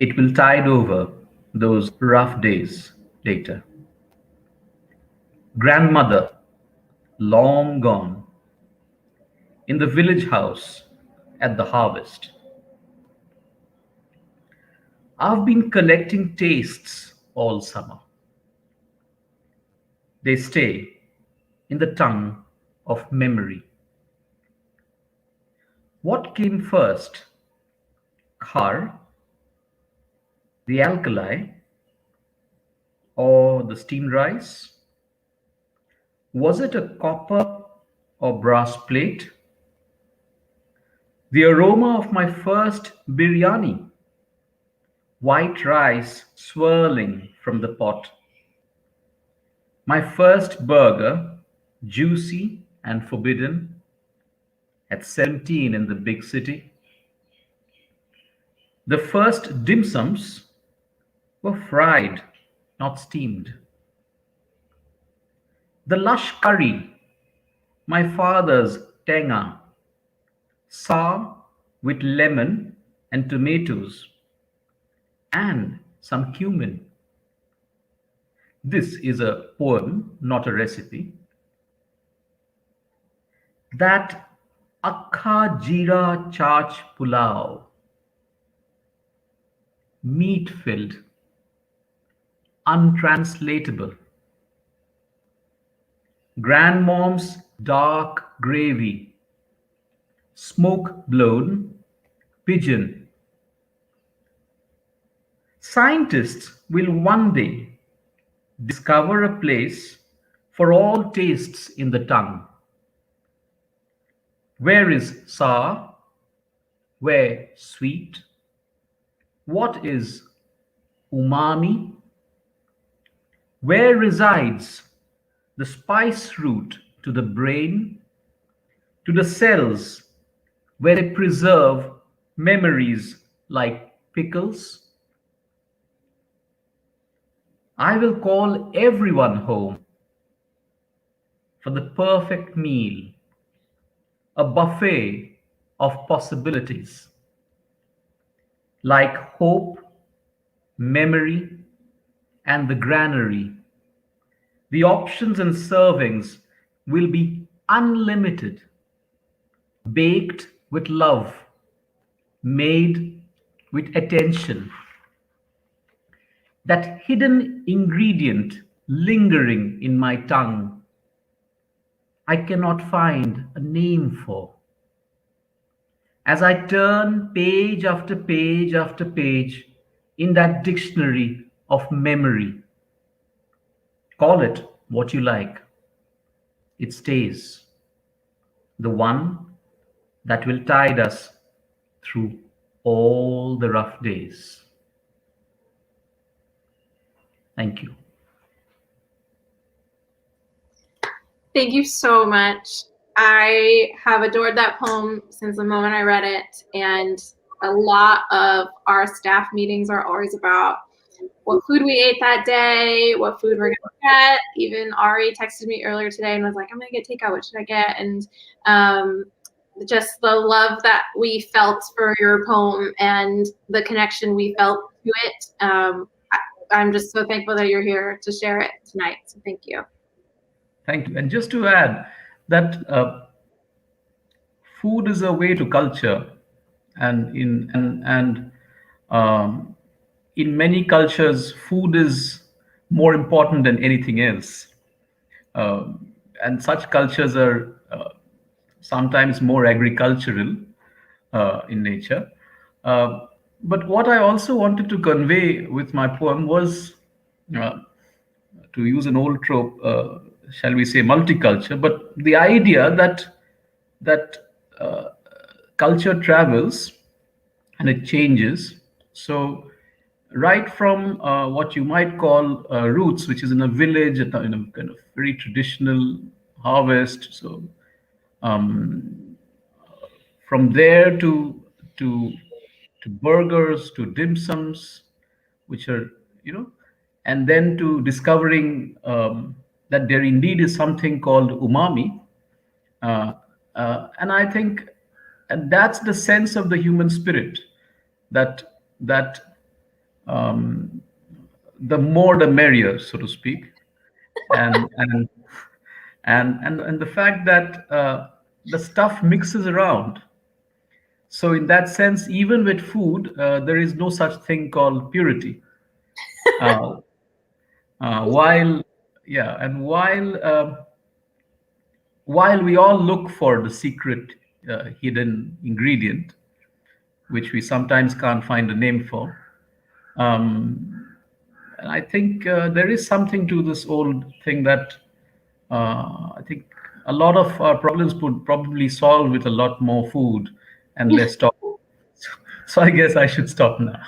It will tide over those rough days later. Grandmother, long gone, in the village house at the harvest. I've been collecting tastes all summer. They stay in the tongue of memory. What came first? Khar, the alkali, or the steamed rice? Was it a copper or brass plate? The aroma of my first biryani, white rice swirling from the pot. My first burger, juicy and forbidden, at 17 in the big city. The first dim sums were fried, not steamed. The lush curry, my father's tenga, sour with lemon and tomatoes, and some cumin. This is a poem, not a recipe. That Akkha Jeera Chaach Pulao, meat-filled, untranslatable. Grandmom's dark gravy, smoke-blown pigeon. Scientists will one day discover a place for all tastes in the tongue. Where is sour? Where sweet? What is umami? Where resides the spice route to the brain, to the cells where they preserve memories like pickles? I will call everyone home for the perfect meal, a buffet of possibilities, like hope, memory, and the granary. The options and servings will be unlimited, baked with love, made with attention. That hidden ingredient lingering in my tongue, I cannot find a name for. As I turn page after page after page in that dictionary of memory, call it what you like, it stays. The one that will tide us through all the rough days. Thank you. Thank you so much. I have adored that poem since the moment I read it, and a lot of our staff meetings are always about what food we ate that day, what food we're gonna get. Even Ari texted me earlier today and was like, I'm gonna get takeout, what should I get? And just the love that we felt for your poem and the connection we felt to it. I'm just so thankful that you're here to share it tonight, so thank you. Thank you. And just to add, that food is a way to culture, and in many cultures, food is more important than anything else. And such cultures are sometimes more agricultural in nature. But what I also wanted to convey with my poem was, to use an old trope, shall we say, multicultural, but the idea that culture travels and it changes. So right from what you might call roots, which is in a village, in a kind of very traditional harvest. So from there to burgers, to dim sums, which are, and then to discovering that there indeed is something called umami. And I think that's the sense of the human spirit, that the more the merrier, so to speak, and the fact that the stuff mixes around. So in that sense, even with food, there is no such thing called purity. While we all look for the secret hidden ingredient, which we sometimes can't find a name for, and I think there is something to this old thing that I think a lot of our problems would probably solve with a lot more food and less talk. So I guess I should stop now.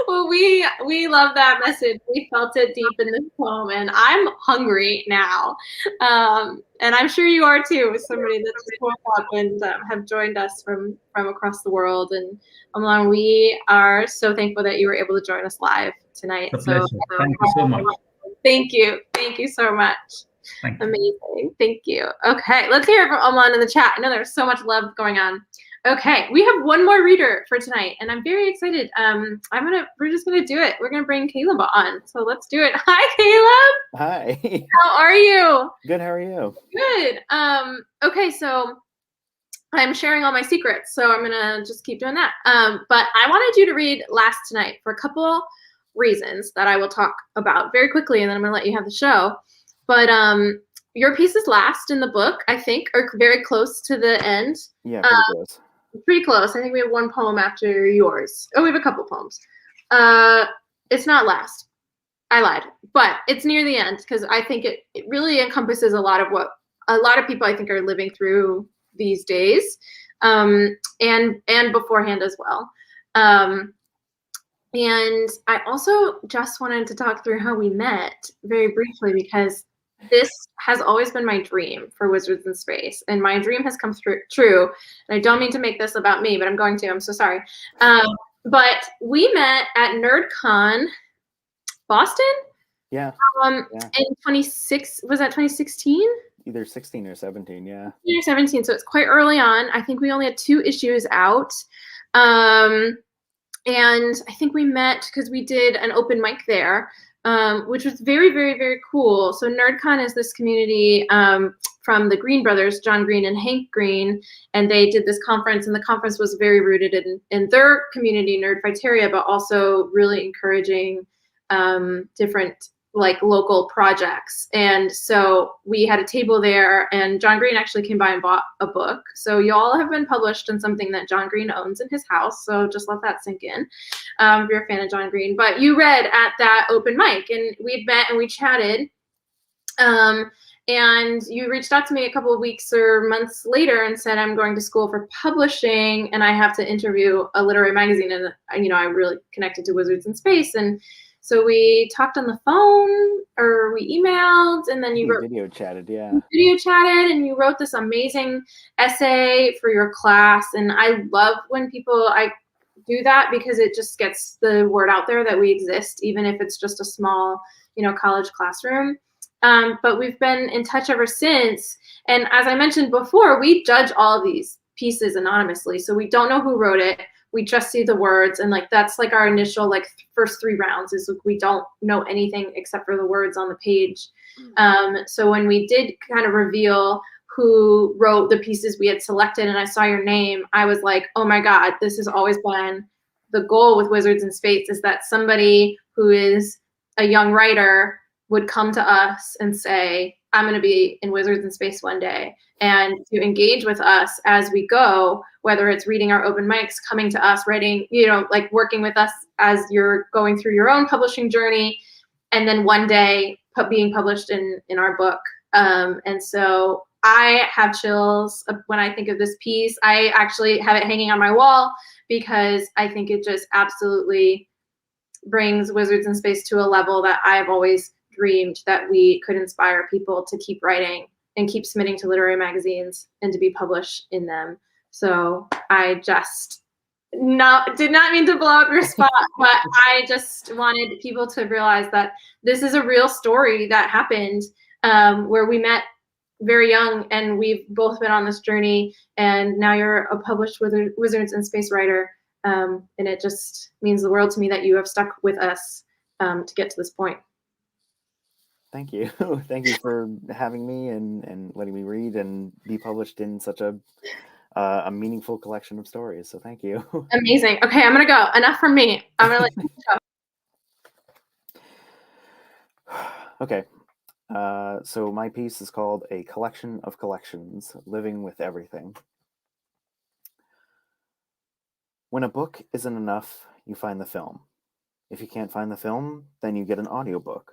Well, we love that message. We felt it deep in this poem, and I'm hungry now. And I'm sure you are too, with somebody that just woke up and have joined us from across the world. And Amlan, we are so thankful that you were able to join us live tonight. It's a pleasure. Thank you so much. Thank you. Thank you so much. Thank you. Amazing. Thank you. Okay, let's hear it from Amlan in the chat. I know there's so much love going on. Okay, we have one more reader for tonight, and I'm very excited. We're just gonna do it. We're gonna bring Caleb on. So let's do it. Hi, Caleb. Hi. How are you? Good. How are you? Good. Okay, so I'm sharing all my secrets, so I'm gonna just keep doing that. But I wanted you to read Last Tonight for a couple reasons that I will talk about very quickly, and then I'm gonna let you have the show. But your piece is last in the book, I think, or very close to the end. Yeah, pretty close. Pretty close. I think we have one poem after yours. Oh, we have a couple poems. It's not last. I lied. But it's near the end because I think it really encompasses a lot of what a lot of people I think are living through these days, and beforehand as well. And I also just wanted to talk through how we met very briefly, because this has always been my dream for Wizards in Space, and my dream has come true. And I don't mean to make this about me, but I'm going to. I'm so sorry. But we met at NerdCon Boston. Yeah. In 2016? Either 16 or 17. Yeah. 17. So it's quite early on. I think we only had 2 issues out. And I think we met because we did an open mic there. Which was very, very, very cool. So NerdCon is this community from the Green brothers, John Green and Hank Green, and they did this conference, and the conference was very rooted in their community, Nerdfighteria, but also really encouraging different like local projects. And so we had a table there, and John Green actually came by and bought a book. So y'all have been published in something that John Green owns in his house. So just let that sink in if you're a fan of John Green. But you read at that open mic, and we met and we chatted. And you reached out to me a couple of weeks or months later and said, I'm going to school for publishing and I have to interview a literary magazine. And, I really connected to Wizards in Space. And so we talked on the phone, or we emailed, and then you wrote video chatted, yeah. Video chatted, and you wrote this amazing essay for your class. And I love when I do that, because it just gets the word out there that we exist, even if it's just a small, college classroom. But we've been in touch ever since. And as I mentioned before, we judge all of these pieces anonymously, so we don't know who wrote it. We just see the words, and that's our initial first 3 rounds is we don't know anything except for the words on the page. So when we did kind of reveal who wrote the pieces we had selected and I saw your name, I was like, oh my God, this has always been the goal with Wizards in Space, is that somebody who is a young writer would come to us and say, I'm going to be in Wizards in Space one day, and to engage with us as we go, whether it's reading our open mics, coming to us, writing, like working with us as you're going through your own publishing journey, and then one day being published in our book. And so I have chills when I think of this piece. I actually have it hanging on my wall because I think it just absolutely brings Wizards in Space to a level that I've always dreamed that we could inspire people to keep writing and keep submitting to literary magazines and to be published in them. So I just did not mean to blow up your spot, but I just wanted people to realize that this is a real story that happened, where we met very young and we've both been on this journey, and now you're a published Wizards in Space writer. And it just means the world to me that you have stuck with us to get to this point. Thank you. Thank you for having me and letting me read and be published in such a meaningful collection of stories. So thank you. Amazing. Okay, I'm going to go. Enough from me. I'm going to let you go. Okay. So my piece is called A Collection of Collections, Living with Everything. When a book isn't enough, you find the film. If you can't find the film, then you get an audiobook.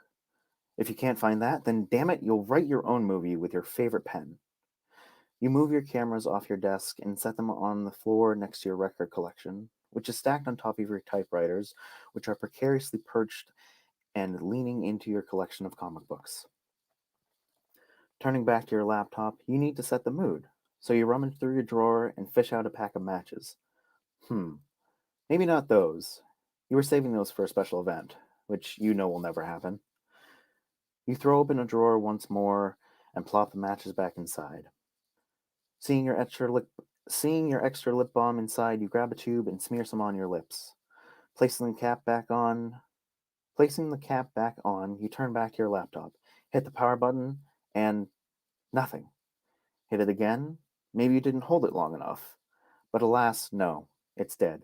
If you can't find that, then damn it, you'll write your own movie with your favorite pen. You move your cameras off your desk and set them on the floor next to your record collection, which is stacked on top of your typewriters, which are precariously perched and leaning into your collection of comic books. Turning back to your laptop, you need to set the mood, so you rummage through your drawer and fish out a pack of matches. Maybe not those. You were saving those for a special event, which you know will never happen. You throw open a drawer once more and plop the matches back inside. Seeing your extra lip balm inside, you grab a tube and smear some on your lips. Placing the cap back on, you turn back to your laptop, hit the power button, and nothing. Hit it again. Maybe you didn't hold it long enough. But alas, no, it's dead.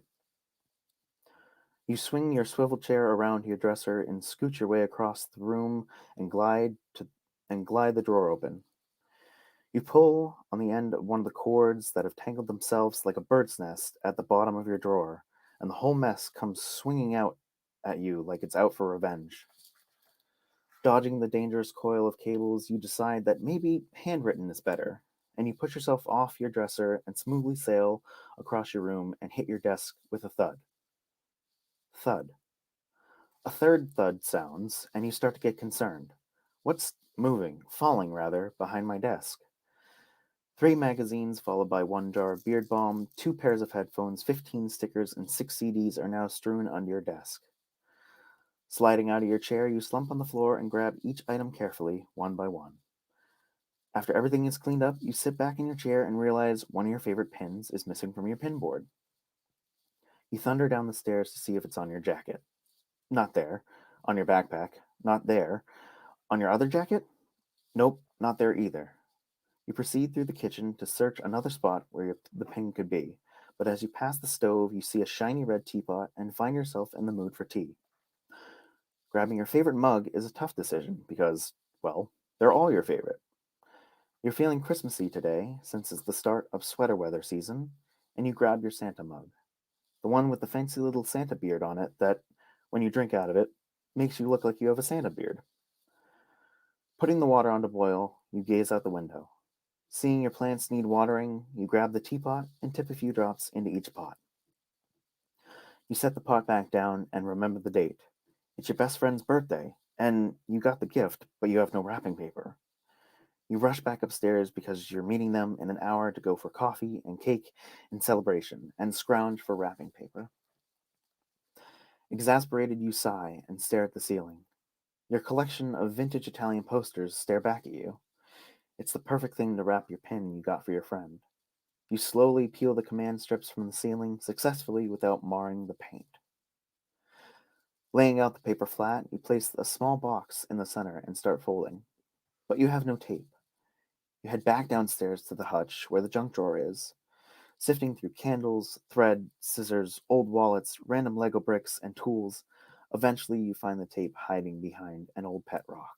You swing your swivel chair around your dresser and scoot your way across the room and glide the drawer open. You pull on the end of one of the cords that have tangled themselves like a bird's nest at the bottom of your drawer, and the whole mess comes swinging out at you like it's out for revenge. Dodging the dangerous coil of cables, you decide that maybe handwritten is better, and you push yourself off your dresser and smoothly sail across your room and hit your desk with a thud. Thud. A third thud sounds, and you start to get concerned. What's falling, behind my desk? 3 magazines, followed by 1 jar of beard balm, 2 pairs of headphones, 15 stickers, and 6 CDs are now strewn under your desk. Sliding out of your chair, you slump on the floor and grab each item carefully, one by one. After everything is cleaned up, you sit back in your chair and realize one of your favorite pins is missing from your pin board. You thunder down the stairs to see if it's on your jacket. Not there. On your backpack. Not there. On your other jacket? Nope, not there either. You proceed through the kitchen to search another spot where the pin could be, but as you pass the stove, you see a shiny red teapot and find yourself in the mood for tea. Grabbing your favorite mug is a tough decision because, well, they're all your favorite. You're feeling Christmassy today, since it's the start of sweater weather season, and you grab your Santa mug. The one with the fancy little Santa beard on it that, when you drink out of it, makes you look like you have a Santa beard. Putting the water on to boil, you gaze out the window. Seeing your plants need watering, you grab the teapot and tip a few drops into each pot. You set the pot back down and remember the date. It's your best friend's birthday, and you got the gift, but you have no wrapping paper. You rush back upstairs because you're meeting them in an hour to go for coffee and cake in celebration, and scrounge for wrapping paper. Exasperated, you sigh and stare at the ceiling. Your collection of vintage Italian posters stare back at you. It's the perfect thing to wrap your pin you got for your friend. You slowly peel the command strips from the ceiling, successfully without marring the paint. Laying out the paper flat, you place a small box in the center and start folding. but you have no tape. You head back downstairs to the hutch where the junk drawer is, sifting through candles, thread, scissors, old wallets, random Lego bricks, and tools. Eventually, you find the tape hiding behind an old pet rock.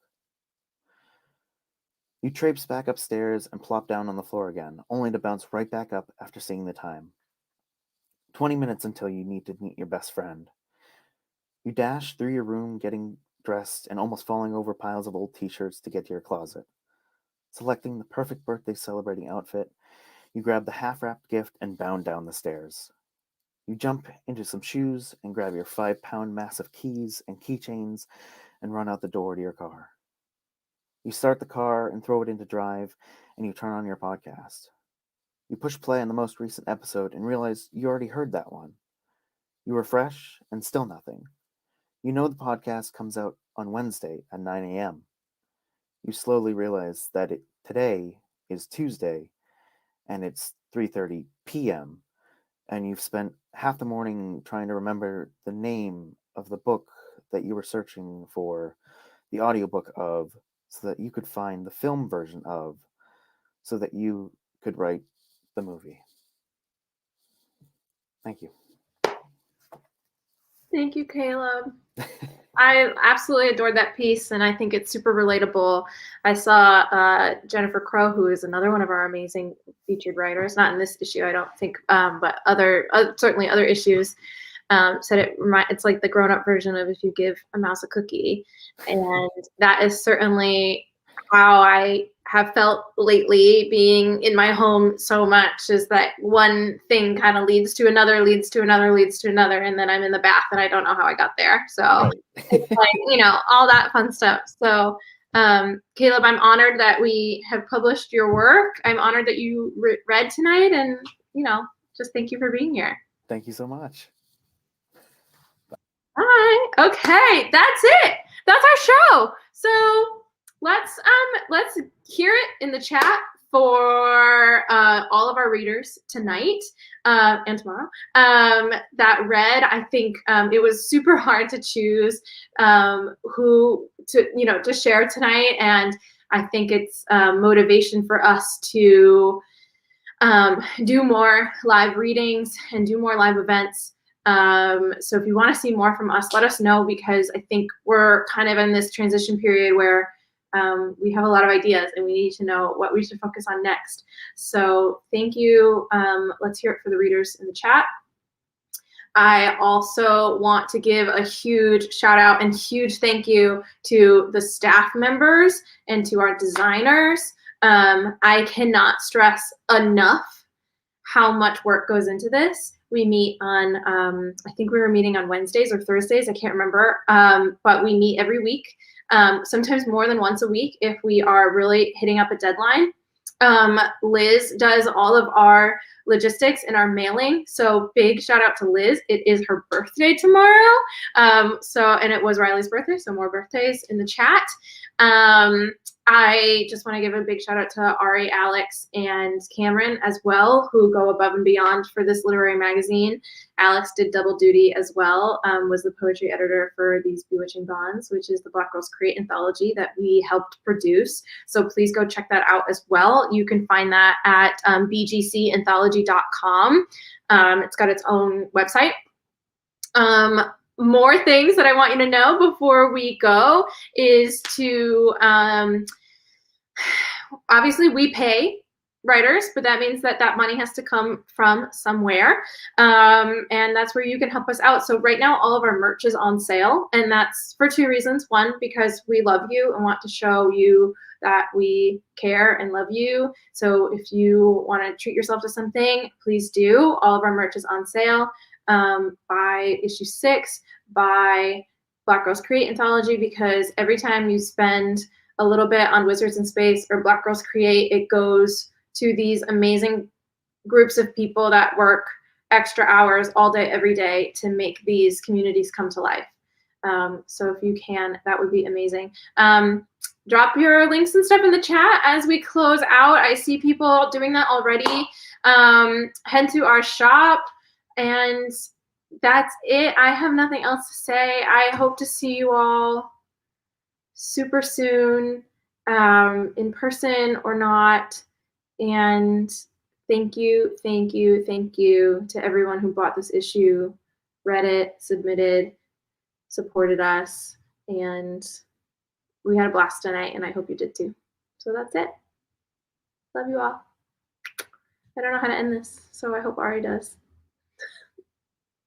You traipse back upstairs and plop down on the floor again, only to bounce right back up after seeing the time. 20 minutes until you need to meet your best friend. You dash through your room, getting dressed and almost falling over piles of old t-shirts to get to your closet. Selecting the perfect birthday celebrating outfit, you grab the half-wrapped gift and bound down the stairs. You jump into some shoes and grab your 5-pound mass of keys and keychains and run out the door to your car. You start the car and throw it into drive, and you turn on your podcast. You push play on the most recent episode and realize you already heard that one. You refresh, and still nothing. You know the podcast comes out on Wednesday at 9 a.m. You slowly realize that today is Tuesday, and it's 3:30 p.m., and you've spent half the morning trying to remember the name of the book that you were searching for, the audiobook of, so that you could find the film version of, so that you could write the movie. Thank you. Thank you, Caleb. I absolutely adored that piece, and I think it's super relatable. I saw Jennifer Crow, who is another one of our amazing featured writers, not in this issue, I don't think, but certainly other issues, said it's like the grown-up version of if you give a mouse a cookie. And that is certainly how I have felt lately, being in my home so much, is that one thing kind of leads to another, leads to another, leads to another, and then I'm in the bath and I don't know how I got there. So it's like, all that fun stuff. So Caleb, I'm honored that we have published your work. I'm honored that you read tonight, and just thank you for being here. Thank you so much. Bye. Okay, that's it. That's our show. So let's hear it in the chat for all of our readers tonight and tomorrow that read. I think it was super hard to choose who to share tonight, and I think it's motivation for us to do more live readings and do more live events. So if you want to see more from us, let us know, because I think we're kind of in this transition period where we have a lot of ideas and we need to know what we should focus on next. So thank you. Let's hear it for the readers in the chat. I also want to give a huge shout out and huge thank you to the staff members and to our designers. I cannot stress enough how much work goes into this. We meet on, I think we were meeting on Wednesdays or Thursdays, I can't remember, but we meet every week, sometimes more than once a week if we are really hitting up a deadline. Liz does all of our logistics and our mailing, so big shout out to Liz. It is her birthday tomorrow, and it was Riley's birthday, so more birthdays in the chat. I just want to give a big shout out to Ari, Alex, and Cameron as well, who go above and beyond for this literary magazine. Alex did double duty as well, was the poetry editor for these Bewitching Bonds, which is the Black Girls Create anthology that we helped produce. So please go check that out as well. You can find that at bgcanthology.com. It's got its own website. More things that I want you to know before we go is to, obviously we pay writers, but that means that that money has to come from somewhere. And that's where you can help us out. So right now, all of our merch is on sale, and that's for two reasons. One, because we love you and want to show you that we care and love you. So if you want to treat yourself to something, please do. All of our merch is on sale. Buy issue 6, buy Black Girls Create anthology, because every time you spend a little bit on Wizards in Space or Black Girls Create, it goes to these amazing groups of people that work extra hours all day, every day to make these communities come to life. So if you can, that would be amazing. Drop your links and stuff in the chat as we close out. I see people doing that already. Head to our shop. And that's it. I have nothing else to say. I hope to see you all super soon. in person or not. And thank you to everyone who bought this issue, read it, submitted, supported us, and we had a blast tonight, and I hope you did too. So that's it. Love you all. I don't know how to end this, so I hope Ari does.